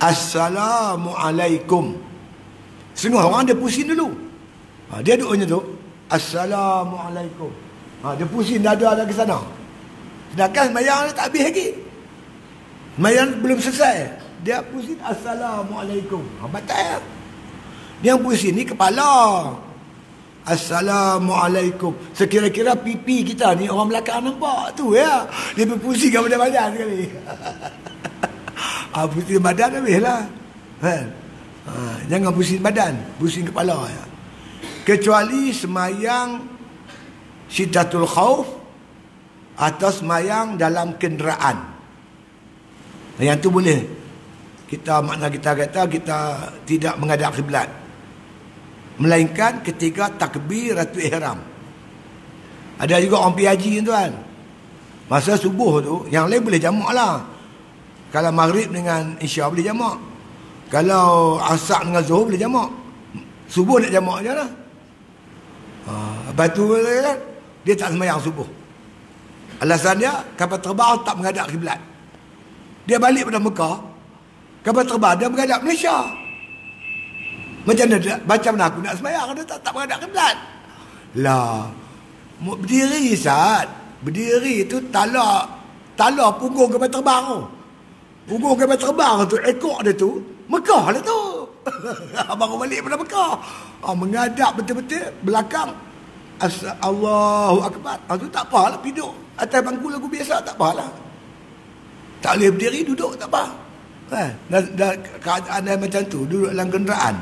Assalamualaikum. Setengah orang dia pusing dulu. Dia duduknya tu Assalamualaikum. Dia pusing dada ke sana. Sedangkan sembahyang dia tak habis lagi. Sembahyang belum selesai. Dia pusing Assalamualaikum. Batal. Yang pusing ni kepala. Assalamualaikum. Sekira-kira pipi kita ni orang belakang nampak tu ya. Dia berpusing kat badan sekali. Pusing badan habis lah. Jangan pusing badan, pusing kepala ya. Kecuali semayang Syiddatul Khauf atau semayang dalam kenderaan. Yang tu boleh. Makna kita kata kita tidak menghadap kiblat. Melainkan ketika takbiratul ihram. Ada juga orang pergi haji tuan. Masa subuh tu, yang lain boleh jamak lah. Kalau maghrib dengan isya boleh jamak. Kalau asar dengan zuhur boleh jamak. Subuh nak jamak je lah. Lepas tu kan, dia tak sembahyang subuh. Alasan dia, kapal terbang tak menghadap kiblat. Dia balik pada Mekah, kapal terbang dia menghadap Malaysia. Macam mana aku nak sembahyang, dia tak menghadap kiblat. Lah, berdiri Ustaz. Berdiri tu tala punggung kapal terbang tu. Punggung kapal terbang tu, ekor dia tu Mekah lah tu. Baru balik pada Mekah. Menghadap betul-betul belakang. Allahu Akbar. Tu tak apalah, duduk atas bangku lagu biasa tak apalah. Tak boleh berdiri, duduk tak apa. Dah keadaan dah macam tu, duduk dalam kenderaan.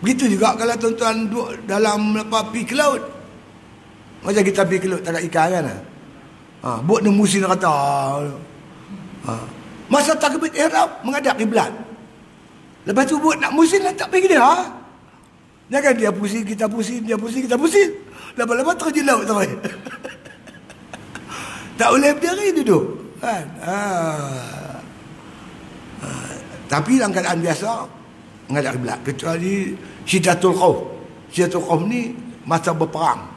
Begitu juga kalau tuan-tuan duduk dalam pergi ke laut. Macam kita pergi ke laut tangkap ikan kan. Bot ni musim rata. Masa takbir ihram menghadap kiblat. Lepas tu bot nak musim tak pergi dia. Jangan dia pusing, kita pusing, dia pusing, kita pusing. Lepas-lepas terjun laut terus. Tak boleh berdiri duduk. Kan? Tapi dalam keadaan biasa menghadap kiblat, kecuali Syiddatul Khauf. Syiddatul Khauf ni masa berperang.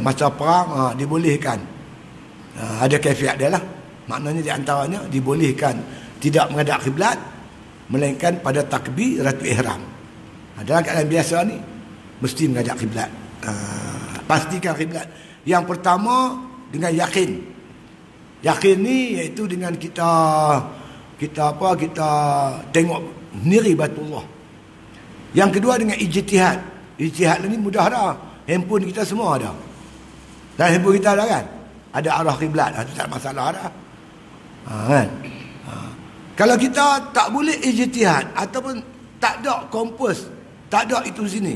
Masa perang dibolehkan. Ada kaifiat dia lah. Maknanya di antaranya dibolehkan tidak menghadap kiblat melainkan pada takbiratul ihram. Dalam keadaan biasa ni mesti menghadap kiblat. Pastikan kiblat. Yang pertama dengan yakin. Yakin ni iaitu dengan kita tengok sendiri Baitullah. Yang kedua dengan ijtihad. Ijtihad ni mudah dah. Handphone kita semua ada. Dan handphone kita ada kan? Ada arah kiblat. Itu tak masalah dah. Kan? Kalau kita tak boleh ijtihad ataupun tak ada kompas, tak ada itu sini,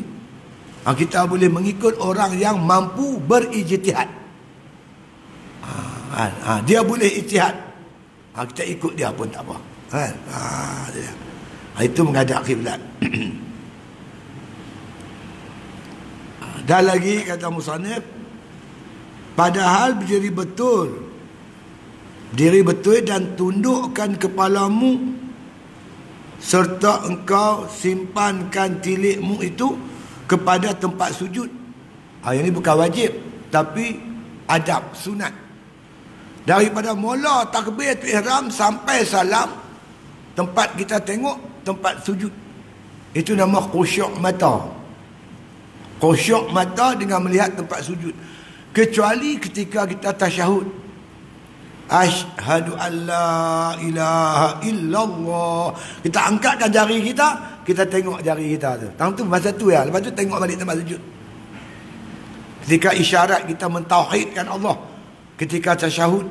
kita boleh mengikut orang yang mampu berijtihad. Dia boleh ijtihad, kita ikut dia pun tak apa. Itu menghadap kiblat. Dan lagi kata musannif, padahal berdiri betul dan tundukkan kepalamu serta engkau simpankan tilikmu itu kepada tempat sujud. Yang ini bukan wajib, tapi adab, sunat. Daripada mula takbiratul ihram sampai salam, tempat kita tengok tempat sujud. Itu nama khusyuk mata. Khusyuk mata dengan melihat tempat sujud. Kecuali ketika kita tasyahud. Asyhadu an la ilaha illallah. Kita angkatkan jari kita, kita tengok jari kita tu. Tang tu masa tu ya, lepas tu tengok balik tempat sujud. Ketika isyarat kita mentauhidkan Allah, ketika tasyahud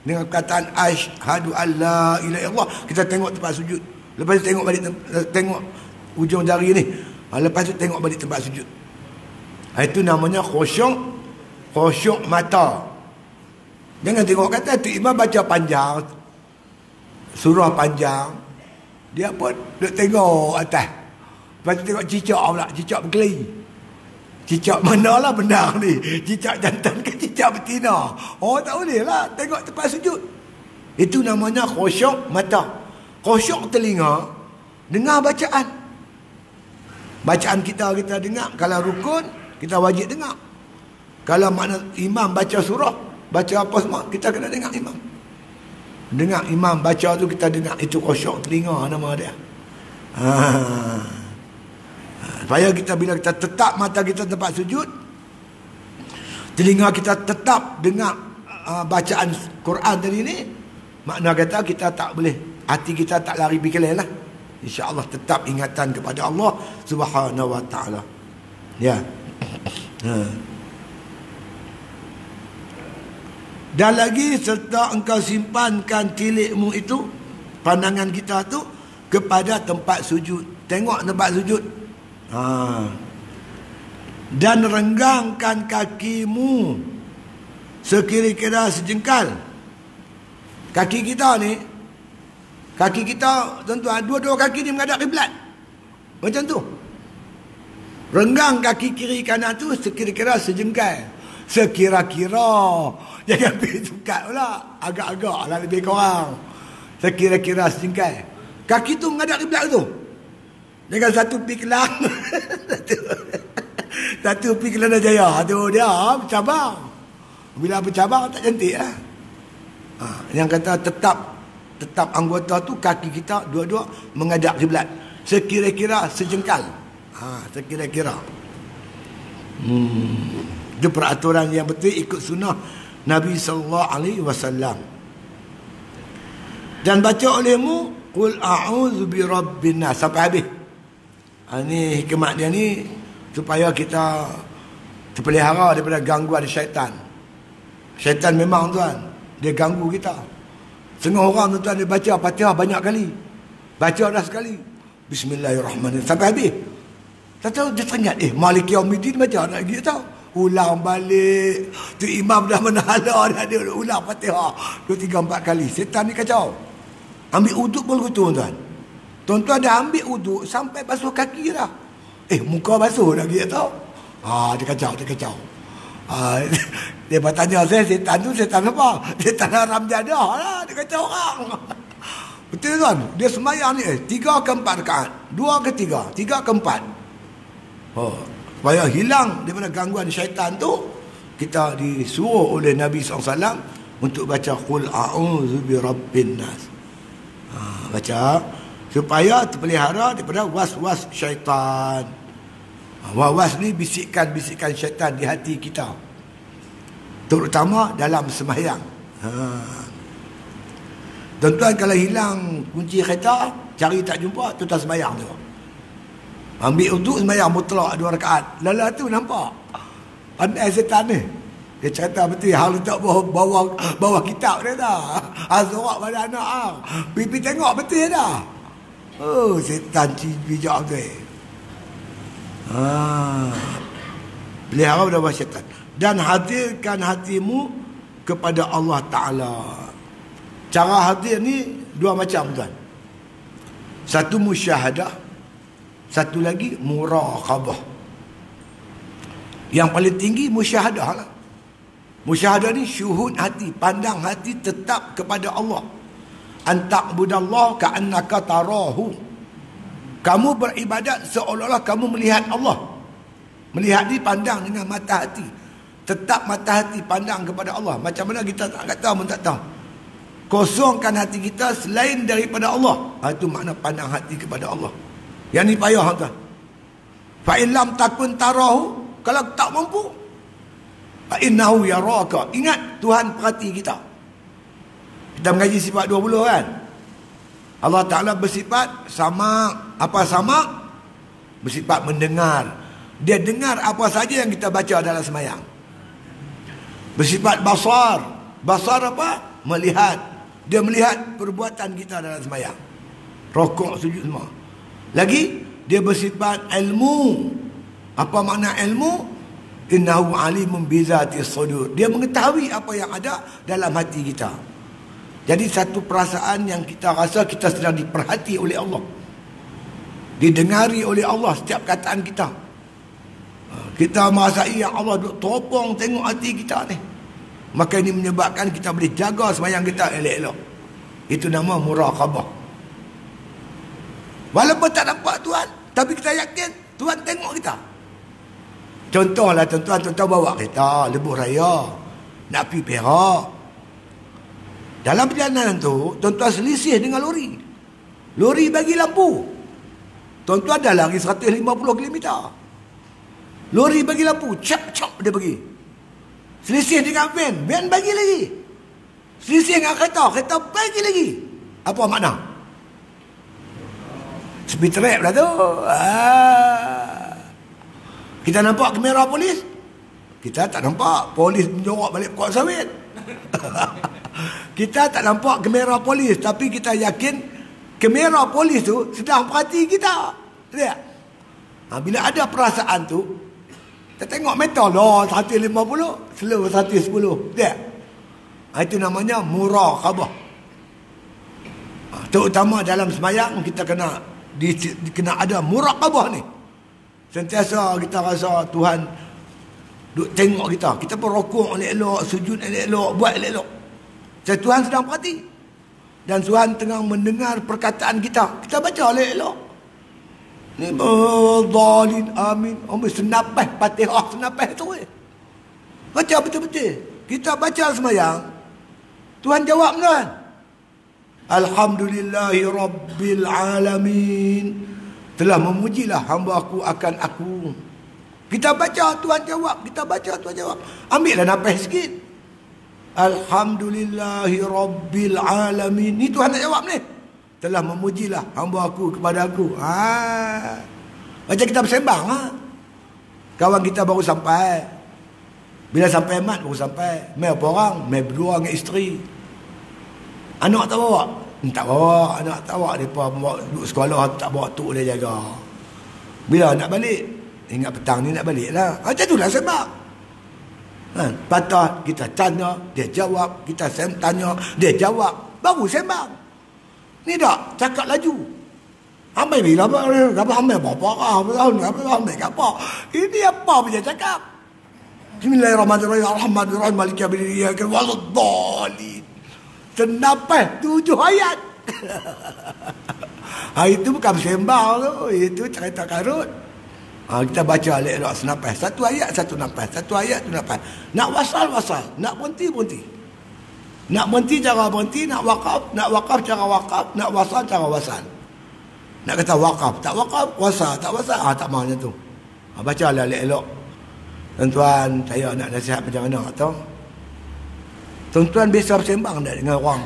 dengan perkataan asyhadu an la ilaha illallah, kita tengok tempat sujud. Lepas tu tengok balik, tengok ujung jari ni. Lepas tu tengok balik tempat sujud. Itu namanya khusyuk mata. Jangan tengok kata tu imam baca panjang, surah panjang, dia pun duk tengok atas. Lepas tu tengok cicak pula, cicak berkeli. Cicak mana lah benar ni, cicak jantan ke cicak betina? Tak boleh lah tengok tempat sujud. Itu namanya khusyuk mata. Khusyuk telinga, dengar bacaan. Bacaan kita dengar. Kalau rukun, kita wajib dengar. Kalau makna imam baca surah, baca apa semua, kita kena dengar imam. Dengar imam baca tu kita dengar. Itu khusyuk telinga nama dia. Supaya kita bila kita tetap mata kita tempat sujud, telinga kita tetap dengar bacaan Quran tadi ni, makna kata kita tak boleh, hati kita tak lari pergi lah. InsyaAllah tetap ingatan kepada Allah Subhanahu wa ta'ala. Ya. Dan lagi serta engkau simpankan tilikmu itu, pandangan kita tu, kepada tempat sujud. Tengok tempat sujud. Dan renggangkan kakimu sekira-kira sejengkal. Kaki kita ni, kaki kita tuan-tuan, dua-dua kaki ni menghadap kiblat. Macam tu. Renggang kaki kiri kanan tu sekira-kira sejengkal. Sekira-kira. Jangan pergi sukat pula. Agak-agak lah lebih kurang. Sekira-kira sejengkal. Kaki tu menghadap kiblat tu. Jangan satu pergi Kelang. Satu pergi Kelana Jaya. Tu dia bercabang. Bila bercabang tak cantik lah. Yang kata tetap anggota tu kaki kita dua-dua menghadap kiblat. Sekira-kira sejengkal. Sekira-kira. Itu peraturan yang betul ikut sunnah Nabi SAW. Dan baca olehmu qul a'udzu birabbin nas sampai habis. Ini hikmat dia ni supaya kita terpelihara daripada gangguan syaitan. Syaitan memang tuan, dia ganggu kita. Setengah orang tuan dia baca Fatihah banyak kali. Baca dah sekali. Bismillahirrahmanirrahim sampai habis. Tak tahu dia teringat, Maliki Yaumiddin baca nak dia tahu. Ulang balik. Tu imam dah menahala dia ulang Fatihah 2, 3, 4 kali. Setan ni kacau. Ambil uduk pun begitu tuan. Tuan-tuan dah ambil uduk sampai basuh kaki dah. Muka basuh dah dia tahu. Dia kacau. Dia bertanya saya, setan tu setan apa? Setan haram jadah lah. Dia kacau orang. Betul tuan? Dia semayang ni 3 ke 4 rakaat. 2 ke 3, 3 ke 4. Supaya hilang daripada gangguan syaitan tu, kita disuruh oleh Nabi SAW untuk baca qul a'udzu birabbin nas. Baca supaya terpelihara daripada was-was syaitan. Was-was ni bisikan-bisikan syaitan di hati kita, terutama dalam sembahyang. Tuan-tuan kalau hilang kunci kereta, cari tak jumpa, tuan sembahyang tu. Ambil untuk sembahyang mutlak 2 rakaat. Lala tu nampak. Pandai setan ni. Dia cerita betul hal letak bawah kitab dia dah. Azorak pada anak pipi tengok betul dah. Oh, setan bijak tu. Pelihara daripada syaitan. Dan hadirkan hatimu kepada Allah Ta'ala. Cara hadir ni 2 macam tuan. Satu musyahadah, satu lagi muraqabah. Yang paling tinggi musyahadah lah. Musyahadah ni syuhud hati, pandang hati tetap kepada Allah. Anta'budallah ka'annaka tarahu. Kamu beribadat seolah-olah kamu melihat Allah. Melihat ni pandang dengan mata hati. Tetap mata hati pandang kepada Allah. Macam mana kita tak tahu pun tak tahu. Kosongkan hati kita selain daripada Allah. Itu makna pandang hati kepada Allah. Yang ni payah tuan. Fa in lam takun tarahu, kalau tak mampu, fa innahu yaraka. Ingat Tuhan perhati kita. Kita mengaji sifat 20 kan. Allah Ta'ala bersifat sama. Apa sama? Bersifat mendengar. Dia dengar apa saja yang kita baca dalam sembahyang. Bersifat basar. Basar apa? Melihat. Dia melihat perbuatan kita dalam sembahyang. Rokok, sujud semua. Lagi, dia bersifat ilmu. Apa makna ilmu? Innahu alimun bizati sudur. Dia mengetahui apa yang ada dalam hati kita. Jadi satu perasaan yang kita rasa kita sedang diperhati oleh Allah. Didengari oleh Allah setiap kataan kita. Kita merasai yang Allah duk teropong tengok hati kita ni. Maka ini menyebabkan kita boleh jaga sembahyang kita elok-elok. Itu nama muraqabah. Walaupun tak nampak Tuhan, tapi kita yakin Tuhan tengok kita. Contohlah tuan-tuan bawa kereta lebuh raya nak pergi Perak. Dalam perjalanan tu tuan-tuan selisih dengan lori. Lori bagi lampu. Tuan-tuan dah lari 150 km. Lori bagi lampu, cap-cap dia bagi. Selisih dengan van bagi lagi. Selisih dengan kereta bagi lagi. Apa makna? Speed trap lah tu. Kita nampak kamera polis? Kita tak nampak. Polis menjorok balik pokok sawit. Kita tak nampak kamera polis, tapi kita yakin kamera polis tu sedang perhati kita. Lihat. Bila ada perasaan tu, kita tengok meter lah 150, slow 110. Lihat. Itu namanya muraqabah. Terutama dalam sembahyang kita kena ada muraqabah ni. Sentiasa kita rasa Tuhan duk tengok kita. Kita pun rokok elok-elok, sujud elok-elok, buat elok-elok. Tuhan sedang perhati. Dan Tuhan tengah mendengar perkataan kita. Kita baca elok-elok. Ni dhalin amin. Senapah Fatihah senapah tu. Baca betul-betul. Kita baca sembahyang, Tuhan jawab kan? Alhamdulillahi rabbil alamin. Telah memujilah hamba aku akan aku. Kita baca Tuhan jawab, kita baca Tuhan jawab. Ambillah nafas sikit. Alhamdulillahi rabbil alamin. Ni Tuhan nak jawab ni. Telah memujilah hamba aku kepada aku. Macam kita bersembang Kawan kita baru sampai. Bila sampai mat baru sampai. Mai apa orang? Mai berdua dengan isteri. Anak tak bawa? Tak bawa. Anak tak bawa. Mereka bawa duduk sekolah, tak bawa tok dia jaga. Bila nak balik? Ingat petang ni nak balik lah. Macam tu lah sembang. Patah kita tanya, dia jawab. Kita tanya, dia jawab. Baru sembang. Ni tak, cakap laju. Hambai bila apa hambai apa apa. Ini apa punya cakap? Bismillahirrahmanirrahim. Alhamdulillah maliki yaumiddin. Waladdallin. Senapah 7 ayat. Itu bukan sembang tu, itu cerita karut. Kita baca elok-elok senapah. Satu ayat satu nafas, satu ayat satu nafas. Nak wasal, nak berhenti. Nak berhenti cara berhenti, nak wakaf cara wakaf, nak wasal cara wasal. Nak kata wakaf, tak wakaf, wasal, tak wasal, tak macam tu. Bacalah elok-elok. Tuan-tuan, saya nak nasihat macam mana tahu? Tuan-tuan biasa bersembang tak dengan orang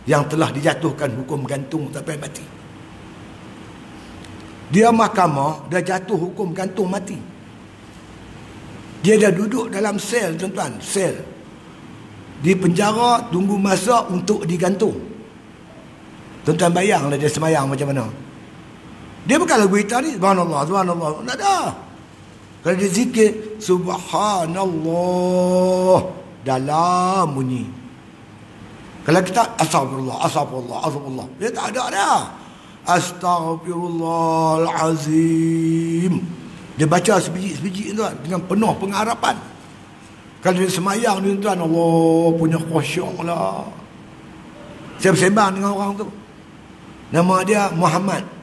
yang telah dijatuhkan hukum gantung sampai mati? Dia mahkamah dah jatuh hukum gantung mati. Dia dah duduk dalam sel, tuan-tuan, sel. Di penjara tunggu masa untuk digantung. Tuan-tuan bayanglah dia semayang macam mana. Dia bukan lagu kita ni, subhanallah, subhanallah. Tak ada. Kalau dia zikir, subhanallah, dalam bunyi. Kalau kita, astagfirullah, astagfirullah, astagfirullah. Dia tak ada dah. Astaghfirullahalazim. Dia baca sebiji-sebiji tuan, dengan penuh pengharapan. Kalau dia semayang ni tuan, Allah punya khusyuk lah. Saya bersembang dengan orang tu. Nama dia Muhammad.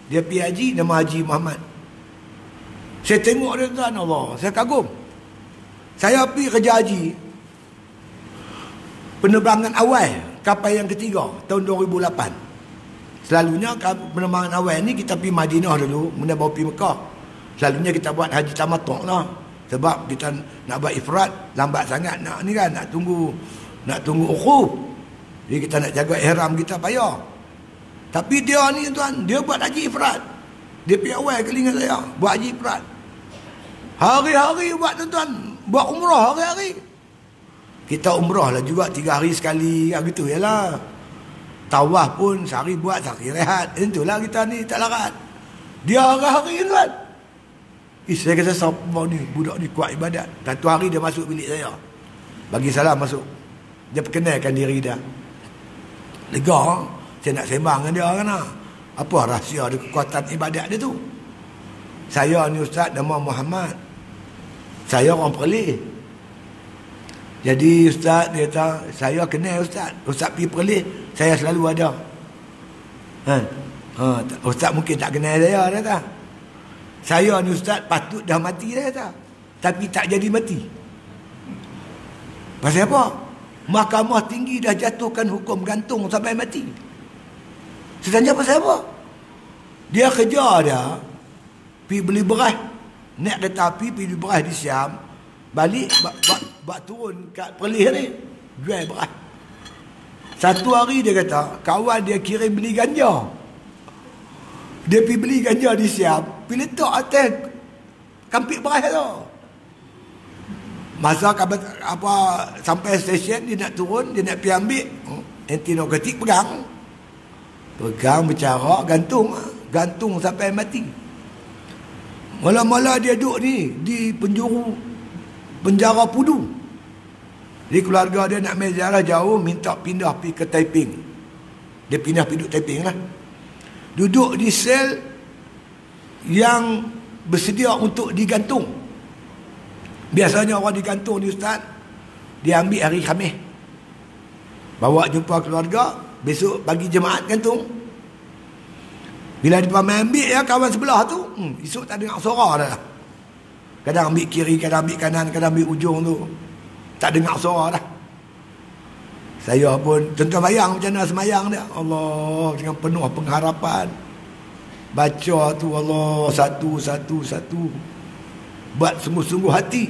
Dia pergi haji, nama Haji Muhammad. Saya tengok dia tuan, Allah, saya kagum. Saya pergi kerja haji. Penerbangan awal, kapal yang ketiga, tahun 2008. Selalunya penerbangan awal ni kita pergi Madinah dulu, kemudian baru pergi Mekah. Selalunya kita buat haji tamattu' lah. Sebab kita nak buat ifrat, lambat sangat nak ni kan, nak tunggu ukhuf. Jadi kita nak jaga ihram kita payah. Tapi dia ni tuan, dia buat haji ifrat. Dia pergi awal kali dengan saya, buat haji ifrat. Hari-hari buat tuan-tuan, buat umrah hari-hari. Kita umrah lah juga 3 hari sekali, gitu yalah. Tawaf pun sehari buat, sehari rehat. Itulah kita ni tak larat. Dia hari-hari tuan. Saya kata siapa ni, budak ni kuat ibadat. Satu hari dia masuk bilik saya, bagi salam masuk. Dia perkenalkan diri dia. Lega, saya nak sembang dengan dia kan. Apa rahsia dia, kekuatan ibadat dia tu? Saya ni ustaz, nama Muhammad. Saya orang Perlis. Jadi ustaz, dia kata, saya kenal ustaz. Ustaz pergi Perlis, saya selalu ada. Ustaz mungkin tak kenal saya, dia kata. Saya ni ustaz patut dah mati, dia kata. Tapi tak jadi mati. Pasal apa? Mahkamah tinggi dah jatuhkan hukum gantung sampai mati. Saya tanya pasal apa? Dia kerja dia, pergi beli beras, naik kereta api, pergi beli beras di Siam, balik, bak turun kat Perlis ni, jual beras. Satu hari dia kata, kawan dia kirim beli ganja. Dia pergi beli ganja di Siam, pergi letak atas kampik beras tu. Masa sampai stesen, dia nak turun, dia nak pergi ambil, anti-narkotik pegang, bercara, gantung sampai mati. Mula-mula dia duduk ni di penjara Pudu. Jadi keluarga dia nak main ziarah jauh, minta pindah pergi ke Taiping. Dia pindah pergi duduk Taiping lah. Duduk di sel yang bersedia untuk digantung. Biasanya orang digantung ni ustaz, dia ambil hari Khamis, bawa jumpa keluarga, besok bagi jemaat gantung. Bila dia ambil ya kawan sebelah tu, esok tak dengar suara dah. Kadang ambil kiri, kadang ambil kanan, kadang ambil ujung tu, tak dengar suara dah. Saya pun tentu bayang macam mana semayang dia. Allah, dengan penuh pengharapan. Baca tu Allah, satu. Buat sungguh-sungguh hati.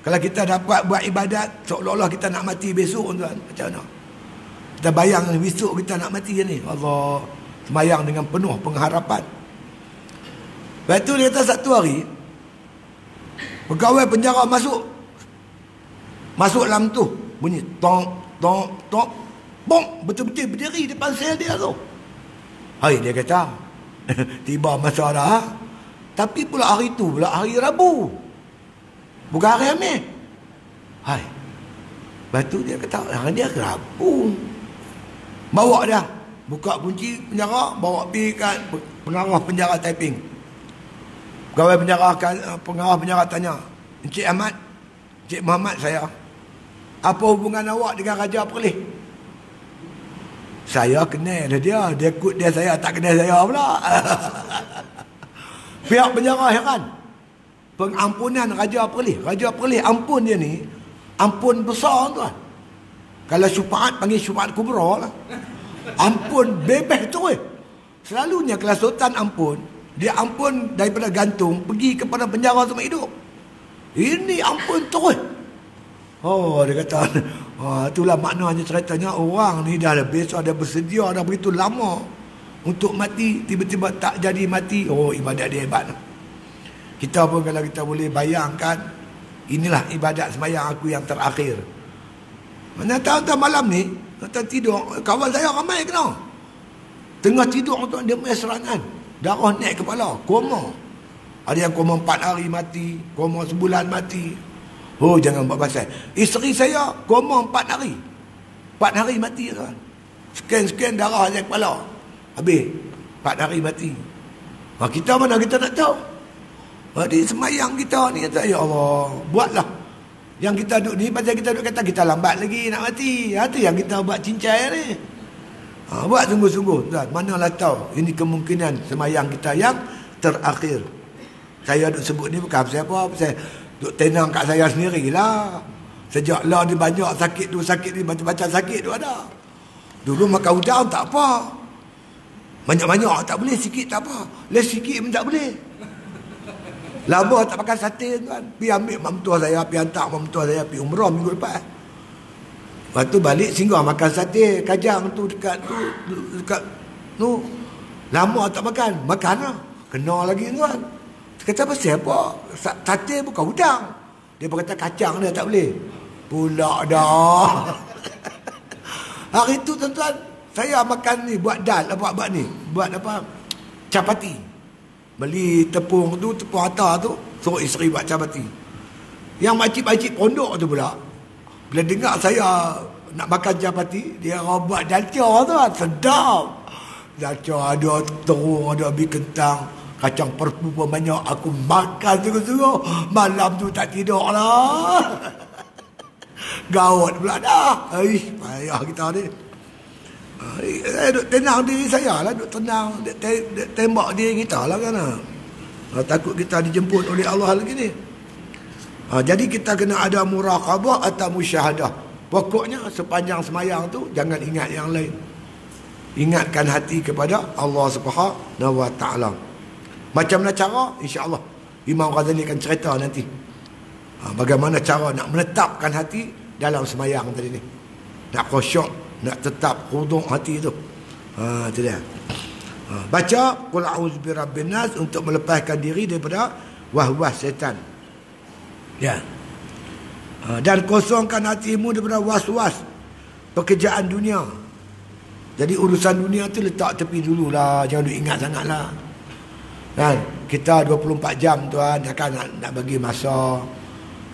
Kalau kita dapat buat ibadat, seolah-olah kita nak mati besok tuan. Macam mana? Kita bayang besok kita nak mati ni. Allah, semayang dengan penuh pengharapan. Lepas tu dia kata satu hari, pegawai penjara masuk dalam tu, bunyi tong, bong, betul-betul berdiri depan sel dia tu. Hai, dia kata, tiba masa dah. Tapi pula hari tu, pula hari Rabu, bukan hari Khamis. Hai, lepas tu dia kata, hari dia Rabu. Bawa dia, buka kunci penjara, bawa pergi kat pengarah penjara Taiping. Pegawai pengarah penjara tanya, Encik Ahmad, Encik Muhammad saya, apa hubungan awak dengan Raja Perlis? Saya kenal dia ikut dia, saya tak kenal saya pula. Pihak penjara heran. Pengampunan Raja Perlis ampun dia ni, ampun besar tuan. Kalau syufaat panggil syufaat kubra lah. Ampun bebas tu. Selalunya kalau sultan ampun, Dia ampun daripada gantung pergi kepada penjara semua hidup. Ini ampun terus. Oh, dia kata, itulah maknanya ceritanya orang ni dah besok dah bersedia dah begitu lama untuk mati, tiba-tiba tak jadi mati. Oh, ibadat dia hebat. Kita pun kalau kita boleh bayangkan, inilah ibadat sembahyang aku yang terakhir. Mana tahu malam ni, tak tidur, kawan saya ramai kena. Tengah tidur tu dia main serangan. Darah naik kepala, koma. Ada yang koma 4 hari mati, koma sebulan mati. Oh, jangan buat pasal. Isteri saya koma 4 hari. 4 hari mati kan. Sekian darah naik kepala. Habis 4 hari mati. Kita mana kita nak tahu? Di semayang kita ni kata, ya Allah, buatlah. Yang kita duduk ni, pasal kita duduk kata kita lambat lagi nak mati. Itu yang kita buat cincai ni. Buat sungguh-sungguh. Manalah tahu, ini kemungkinan semayang kita yang terakhir. Saya duduk sebut ni bukan pasal apa. Pasal duduk tenang kat saya sendirilah. Sejak lah ni banyak sakit tu, sakit ni, macam-macam sakit tu ada. Dulu makan udang tak apa. Banyak-banyak tak boleh, sikit tak apa. Less sikit pun tak boleh. Lama tak makan sate tuan. Pergi ambil mak mentua saya, pergi hantar mak mentua saya pergi umrah minggu lepas. Lepas tu balik singgah makan sate kajang tu dekat tu. Lama tak makan, makan lah. Kena lagi tuan. Dia kata pasal apa? Sate bukan udang. Dia berkata kacang dia tak boleh. Pula dah. Hari tu tuan-tuan, saya makan ni, buat dal, buat ni. Buat apa? Capati. Beli tepung tu, tepung atar tu, suruh isteri buat capati. Yang makcik-makcik pondok tu pula, bila dengar saya nak makan capati, dia buat dalca tu, sedap. Dalca ada terung, ada habis kentang, kacang perpu pun banyak. Aku makan sungguh-sungguh. Malam tu tak tidur lah. Gawat pula dah. Payah kita ni. Saya duduk tenang diri saya lah, duduk tenang, tembak diri kita lah kan. Takut kita dijemput oleh Allah lagi ni. Jadi kita kena ada muraqabah atau musyahadah. Pokoknya sepanjang semayang tu jangan ingat yang lain. Ingatkan hati kepada Allah Subhanahu Wa Taala. Macam mana cara? InsyaAllah Imam Ghazali akan cerita nanti. Bagaimana cara nak menetapkan hati dalam semayang tadi ni. Nak khusyuk, nak tetap khuduk hati tu. Itu dia. Baca qul a'udzu birabbin nas untuk melepaskan diri daripada was-was syaitan. Ya. Dan kosongkan hatimu daripada was-was pekerjaan dunia. Jadi urusan dunia tu letak tepi dululah, jangan duk ingat sangatlah. Kan? Kita 24 jam tuan, takkan nak bagi masa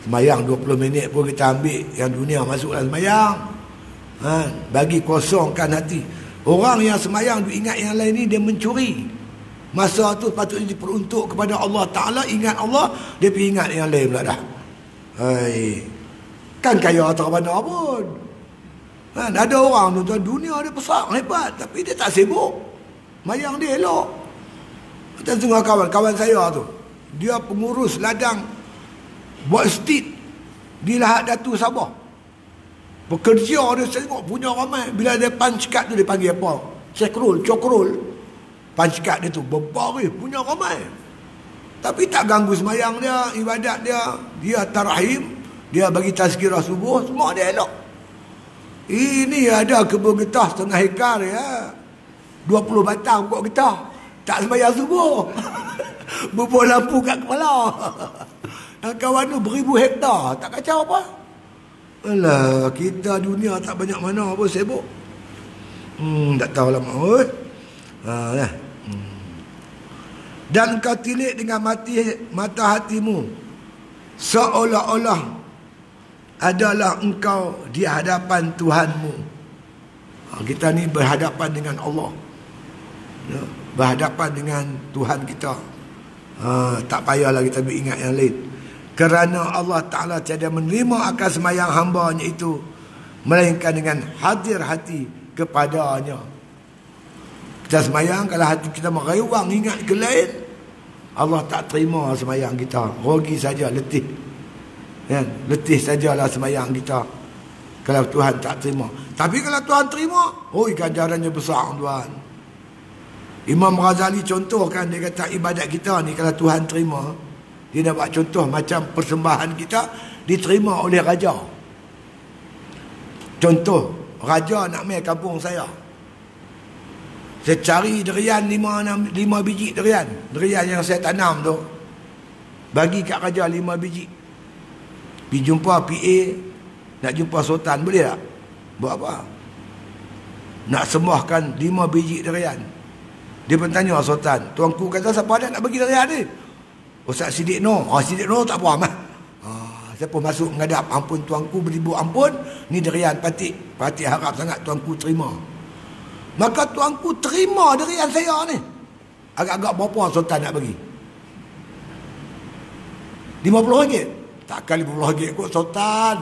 semayang 20 minit pun kita ambil yang dunia masuk dalam semayang. Bagi kosongkan hati. Orang yang semayang duk ingat yang lain ni, dia mencuri. Masa tu patutnya diperuntuk kepada Allah Ta'ala. Ingat Allah, dia pergi ingat yang lain pula dah. Kan kaya tak mana pun. Ada orang tu, dunia dia besar, hebat, tapi dia tak sibuk. Mayang dia elok. Kita tengok kawan saya tu, dia pengurus ladang buat estate di Lahad Datu Sabah. Bekerja dia, saya tengok punya ramai. Bila dia punch card tu, dia panggil apa? Cokrol. Punch card dia tu berbaris, punya ramai. Tapi tak ganggu semayang dia, ibadat dia. Dia tarahim, dia bagi tazkirah subuh, semua dia elok. Ini ada kebun getah setengah hektar ya. 20 batang pokok getah. Tak sembahyang subuh. Bubuh lampu kat kepala. Yang kawan tu beribu hektar. Tak kacau apa? Alah, kita dunia tak banyak mana pun sibuk. Tak tahu lama. Nah. Dan kau tilik dengan mata hatimu, seolah-olah adalah engkau di hadapan Tuhanmu. Kita ni berhadapan dengan Allah, berhadapan dengan Tuhan kita. Tak payahlah kita ingat yang lain. Kerana Allah Ta'ala tiada menerima akan semayang hambanya itu, melainkan dengan hadir hati kepadanya. Kita semayang, kalau hati kita merewang ingat ke lain, Allah tak terima semayang kita. Rugi saja, letih. Ya, letih sajalah semayang kita kalau Tuhan tak terima. Tapi kalau Tuhan terima, ganjarannya besar tuan. Imam Ghazali contohkan, dia kata ibadat kita ni kalau Tuhan terima, dia nak buat contoh macam persembahan kita diterima oleh raja. Contoh, raja nak main kampung saya. Saya cari durian 5 biji durian yang saya tanam tu. Bagi kat raja 5 biji. Pergi jumpa PA, nak jumpa sultan, boleh tak? Buat apa? Nak sembahkan 5 biji durian. Dia pun tanya sultan, tuanku kata siapa ada nak bagi durian ni? Ustaz Siddiq Nur. Siddiq Nur tak faham lah. Siapa masuk menghadap, ampun tuanku beribu ampun, ni durian patik harap sangat tuanku terima. Maka tuanku terima durian saya ni. Agak-agak berapa sultan nak bagi? RM50? Takkan RM50 kot sultan.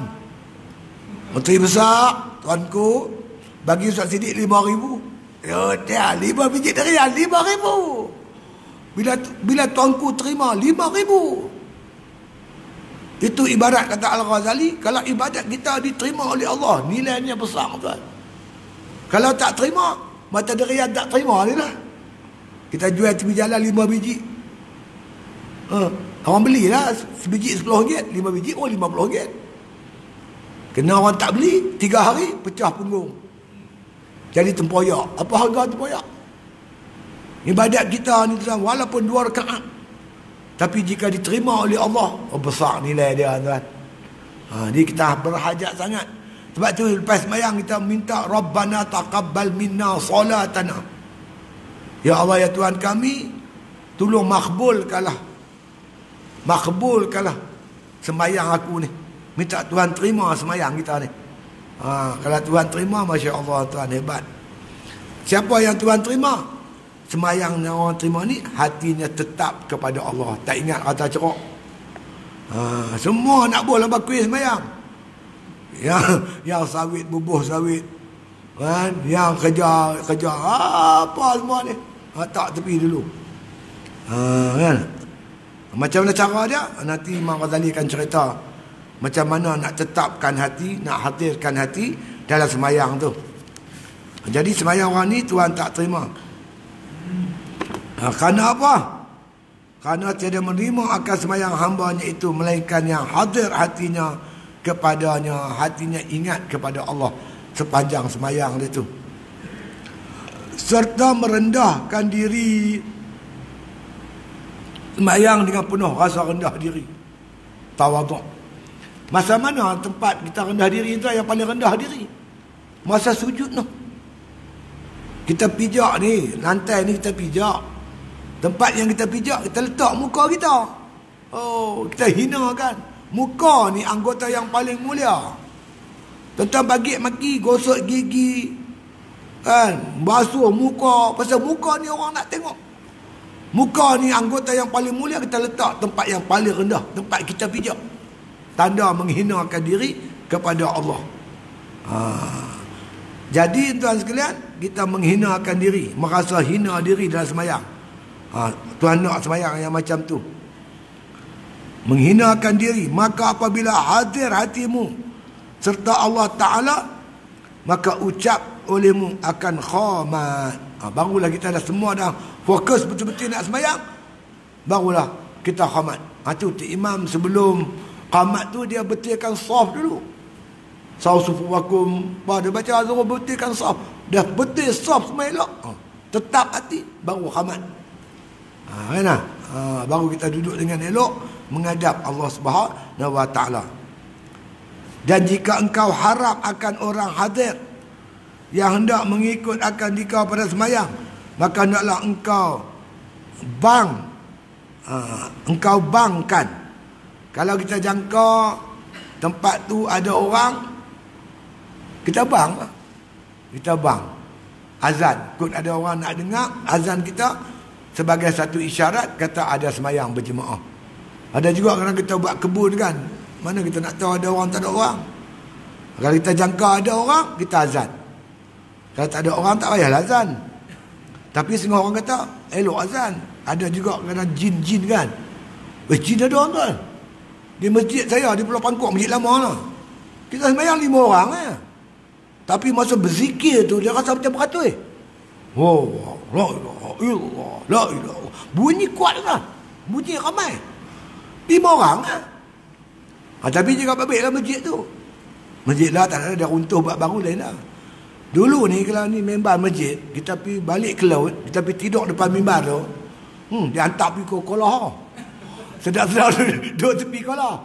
Menteri besar, tuanku bagi Ustaz Siddiq 5,000. Ya, 5 biji durian 5,000. Bila tuanku terima 5,000. Itu ibarat kata Al-Ghazali, kalau ibadat kita diterima oleh Allah, nilainya besar tuan. Kalau tak terima, mata durian tak terima ni lah. Kita jual tepi jalan 5 biji. Orang belilah sebiji RM10, 5 biji RM50. Kena orang tak beli, 3 hari pecah punggung. Jadi tempoyak. Apa harga tempoyak? Ibadat kita ni tuan, walaupun 2 rakaat, tapi jika diterima oleh Allah, besar nilai dia tuan. Ni kita berhajat sangat. Sebab tu lepas sembahyang kita minta Rabbana taqabbal minna salatana. Ya Allah, ya Tuhan kami, tolong makbulkanlah sembahyang aku ni. Minta Tuhan terima sembahyang kita ni. Kalau Tuhan terima, Masya Allah, Tuhan hebat. Siapa yang Tuhan terima? Sembahyang yang orang terima ni, hatinya tetap kepada Allah, tak ingat kata cerak. Semua nak bola bakui sembahyang. Yang sawit bubuh sawit, kan? Yang kerja apa semua ni, tak tepi dulu. Kan? Macam mana cara dia? Nanti Imam Ghazali akan cerita macam mana nak tetapkan hati, nak hadirkan hati dalam sembahyang tu. Jadi sembahyang orang ni Tuhan tak terima. Kerana apa? Kerana tiada menerima akan sembahyang hambanya itu, melainkan yang hadir hatinya kepadanya, hatinya ingat kepada Allah sepanjang sembahyang itu, serta merendahkan diri. Sembahyang dengan penuh rasa rendah diri, tawaduk. Masa mana tempat kita rendah diri itu yang paling rendah diri? Masa sujud noh. Kita pijak ni, lantai ni kita pijak. Tempat yang kita pijak, kita letak muka kita. Kita hina kan. Muka ni anggota yang paling mulia. Tentang bagi maki, gosok gigi, kan, basuh muka. Pasal muka ni orang nak tengok. Muka ni anggota yang paling mulia, kita letak tempat yang paling rendah, tempat kita pijak. Tanda menghinakan diri kepada Allah. Jadi tuan sekalian, kita menghinakan diri, merasa hina diri dalam sembahyang. Tuan nak sembahyang yang macam tu, menghinakan diri. Maka apabila hadir hatimu serta Allah Ta'ala, maka ucap olehmu akan khamat. Barulah kita dah semua dah fokus betul-betul nak sembahyang, barulah kita khamat. Tu imam sebelum qamat tu dia betulkan saf dulu. Sausufuwakum, dia baca azhar betulkan saf. Dah betul saf semua elok, tetap hati, baru khamat. Kan? Baru kita duduk dengan elok menghadap Allah Subhanahu wa Ta'ala. Dan jika engkau harap akan orang hadir yang hendak mengikut akan dikau pada sembahyang, maka hendaklah engkau bangkan. Kalau kita jangka tempat tu ada orang, kita bang lah. Kita bang azan, kut ada orang nak dengar azan kita sebagai satu isyarat kata ada sembahyang berjemaah. Ada juga kadang kita buat kebun kan, mana kita nak tahu ada orang tak ada orang. Kalau kita jangka ada orang, kita azan. Kalau tak ada orang, tak payahlah azan. Tapi setengah orang kata elok azan. Ada juga kadang jin-jin kan, jin ada orang kan. Di masjid saya, di Pulau Pangkok, masjid lama lah, kita sembahyang 5 orang tapi masa berzikir tu dia rasa macam beratus. Oh, la ilaha illallah, la ilaha. Bunyi kuat lah. Bunyi ramai. 5 orang lah. Tapi juga babiklah masjid tu. Masjid lah tak ada, dah runtuh buat baru lain lah. Dulu ni kalau ni member masjid, kita pergi balik ke laut, kita pergi tidur depan mimbar tu. Dia hantar pergi ke kolah. Sedap-sedap duduk tepi kolah.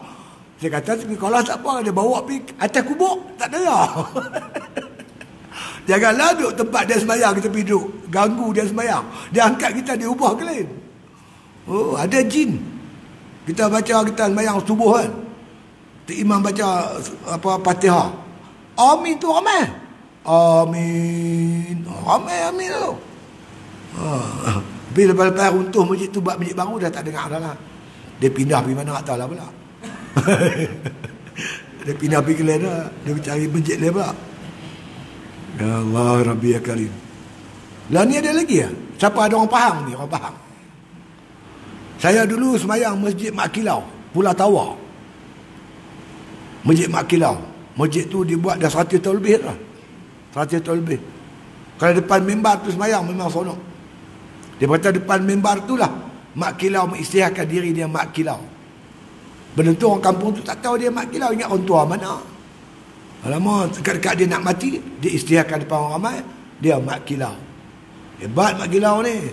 Saya kata tepi kolah tak apa, dia bawa pergi atas kubur, tak ada lah. Janganlah duduk tempat dia sembahyang, kita pergi duduk ganggu dia sembahyang. Dia angkat kita, dia ubah ke lain. Oh, ada jin. Kita baca, kita sembahyang subuh kan, imam baca apa Fatihah, amin tu ramai. Amin. Ramai amin tu. Bila lepas runtuh masjid tu, buat masjid baru, dah tak dengar dah lah. Dia pindah pergi mana tak tahu lah pula. Dia pindah pergi ke lain dah. Dia cari masjid lain pula. Ya Allah Rabbi ya Karim. Lah ni ada lagi ya? Siapa ada orang Pahang ni? Orang Pahang. Saya dulu semayang Masjid Mak Kilau, Pulau Tawar. Masjid Mak Kilau. Masjid tu dibuat dah 100 tahun lebih lah. 100 tahun lebih. Kalau depan mimbar tu semayang memang sonok. Dia kata depan mimbar tu lah Mak Kilau mengisytiharkan diri dia Mak Kilau. Benda tu orang kampung tu tak tahu dia Mak Kilau. Ingat orang tua mana. Alamak, dekat-dekat dia nak mati, dia isytiharkan depan orang ramai, dia Mak Kilau. Hebat Mak Kilau ni.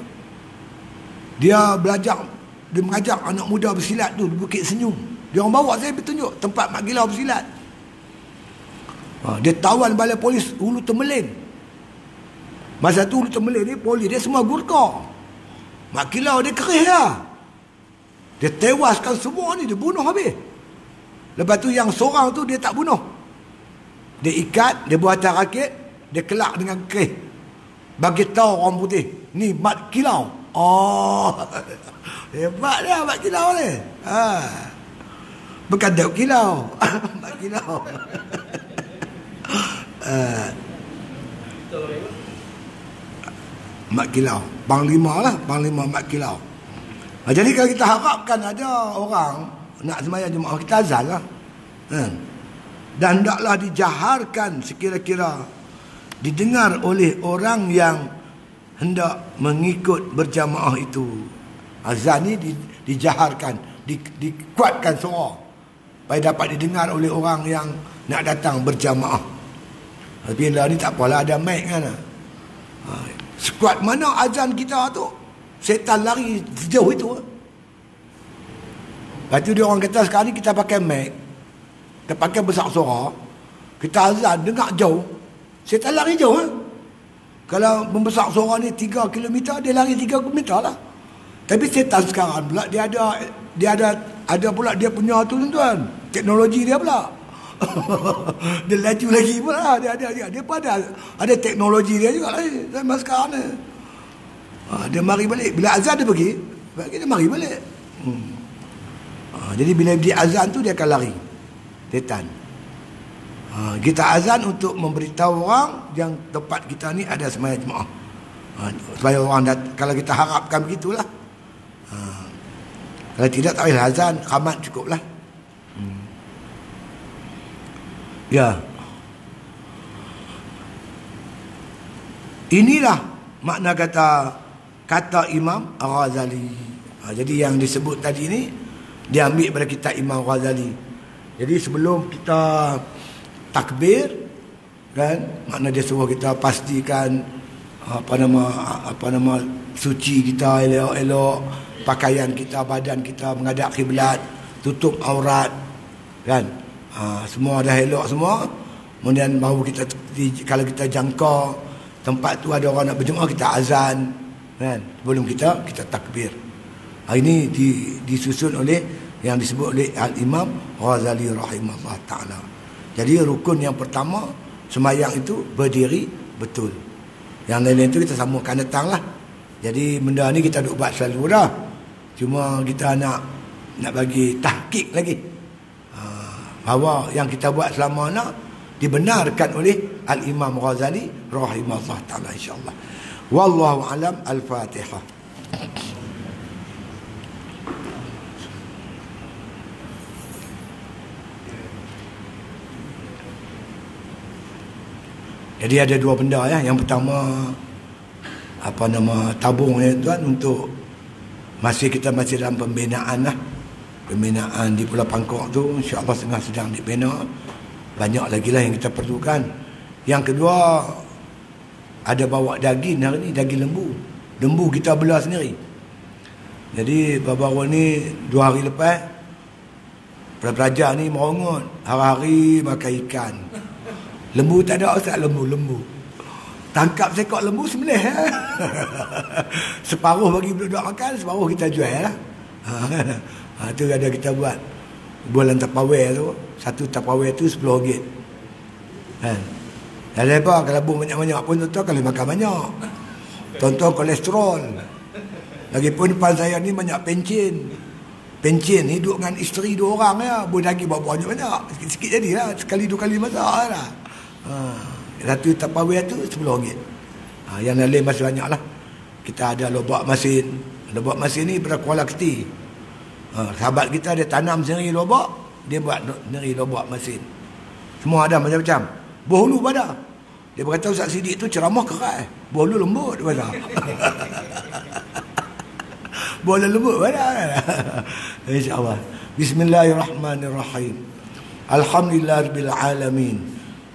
Dia belajar, dia mengajar anak muda bersilat tu di Bukit Senyum. Dia orang bawa saya pergi tunjuk tempat Mak Kilau bersilat. Dia tawan balai polis Hulu Temeling. Masa tu Hulu Temeling ni polis dia semua Gurkha. Mak Kilau dia kerih lah. Dia tewaskan semua ni, dia bunuh habis. Lepas tu yang seorang tu dia tak bunuh. Dia ikat, dia buat atas rakit, dia kelak dengan kerih. Bagi tahu orang putih, ni Mak Kilau. Oh, hebat dah Mak Kilau ni. Bukan Daud Kilau. Mak Kilau. Mak Kilau. Panglima lah, Panglima Mak Kilau. Jadi kalau kita harapkan ada orang nak sembahyang jemaah, kita azan lah. Dan hendaklah dijaharkan sekira-kira didengar oleh orang yang hendak mengikut berjamaah itu. Azan ni dijaharkan, dikuatkan suara supaya dapat didengar oleh orang yang nak datang berjamaah. Tapi lah ni tak apalah, ada mic kan. Sekuat mana azan kita tu, setan lari sejauh itu. Lepas tu dia orang kata sekarang ni kita pakai mic, kita pakai besar suara, kita azan dengar jauh, setan lari jauh. Kalau membesar suara ni 3 km, dia lari 3 km lah. Tapi setan sekarang pula dia ada pula dia punya tu tuan, teknologi dia pula. Dia laju lagi pula. Dia pun ada teknologi dia juga lah zaman sekarang ni. Dia mari balik bila azan dia pergi dia mari balik. Jadi bila dia azan tu dia akan lari setan. Kita azan untuk memberitahu orang yang tempat kita ni ada sembahyang jemaah. Supaya orang kalau kita harapkan begitulah. Kalau tidak tak payah azan, qamat cukuplah. Ya. Inilah makna kata Imam Al-Ghazali. Jadi yang disebut tadi ni diambil daripada kitab Imam Al-Ghazali. Jadi sebelum kita takbir kan, makna dia suruh kita pastikan apa nama suci kita elok-elok, pakaian kita, badan kita menghadap kiblat, tutup aurat kan. Semua dah elok semua. Kemudian baru kita kalau kita jangka tempat tu ada orang nak berjemaah, kita azan kan, sebelum kita takbir. Ini disusun oleh yang disebut oleh Al-Imam Ghazali rahimahullah ta'ala. Jadi rukun yang pertama sembahyang itu berdiri betul. Yang lain-lain itu kita sambungkan datang lah. Jadi benda ni kita duk buat selalu dah. Cuma kita nak bagi tahqiq lagi. Bahawa yang kita buat selama ni dibenarkan oleh Al-Imam Ghazali rahimahullah ta'ala insyaAllah. Wallahu alam. Al-Fatihah. Jadi ada dua benda ya. Yang pertama tabung ya tuan, untuk kita masih dalam pembinaan lah. Pembinaan di Pulau Pangkok tu insya-Allah sedang dibina. Banyak lagi lah yang kita perlukan. Yang kedua, ada bawa daging hari ni, daging lembu. Lembu kita belah sendiri. Jadi baru-baru ni 2 hari lepas, pelajar ni merongot hari-hari makan ikan. Lembu tak ada, Ustaz, lembu. Tangkap sekok lembu sembelih. Separuh bagi budak makan, separuh kita jual lah. Tu ada kita buat bulan Tupperware tu. Satu Tupperware tu RM10. Kan? Dan lepas kalau lembu banyak-banyak pun tuan kalau makan banyak. Tuan-tuan kolesterol. Lagipun depan saya ni banyak pencin. Pencin ni duduk dengan isteri 2 orang ya. Buat daging banyak-banyak. Sikit-sikit jadilah. Sekali 2 kali masak lah. Satu Tupperware tu RM10. Yang lain masih banyak lah. Kita ada lobak masin. Lobak masin ni pada Kuala Keti. Sahabat kita dia tanam sendiri lobak. Dia buat sendiri lobak masin. Semua ada macam-macam. Bohulu pada. Dia berkata Ustaz Siddiq tu ceramah keras. Bohulu lembut pada. Bohulu lembut pada. InsyaAllah. Bismillahirrahmanirrahim. Alhamdulillahirabbil alamin.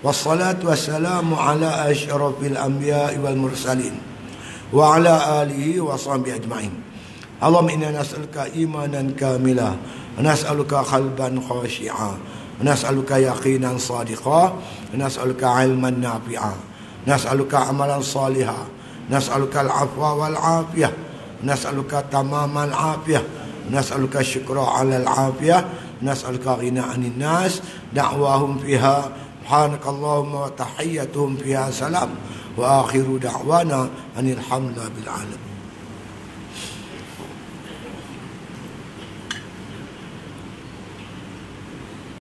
Wassalatu wassalamu ala asyrafil anbiya'i wal mursalin wa ala alihi wa sahbihi ajma'in. Allahumma inna nas'aluka imanan kamila wa nas'aluka qalban khashi'a wa nas'aluka yaqinan sadiqa wa nas'aluka ilman nafi'a nas'aluka amalan salihah nas'aluka al-'afwa wal 'afiyah nas'aluka tamamal 'afiyah nas'aluka syukra 'ala al-'afiyah nas'aluka ghina 'anil nas da'wahum fiha subhanakallahumma wa tahiyyatuhum fiha salam wa akhiru da'wana anil hamdulillahi bil alamin.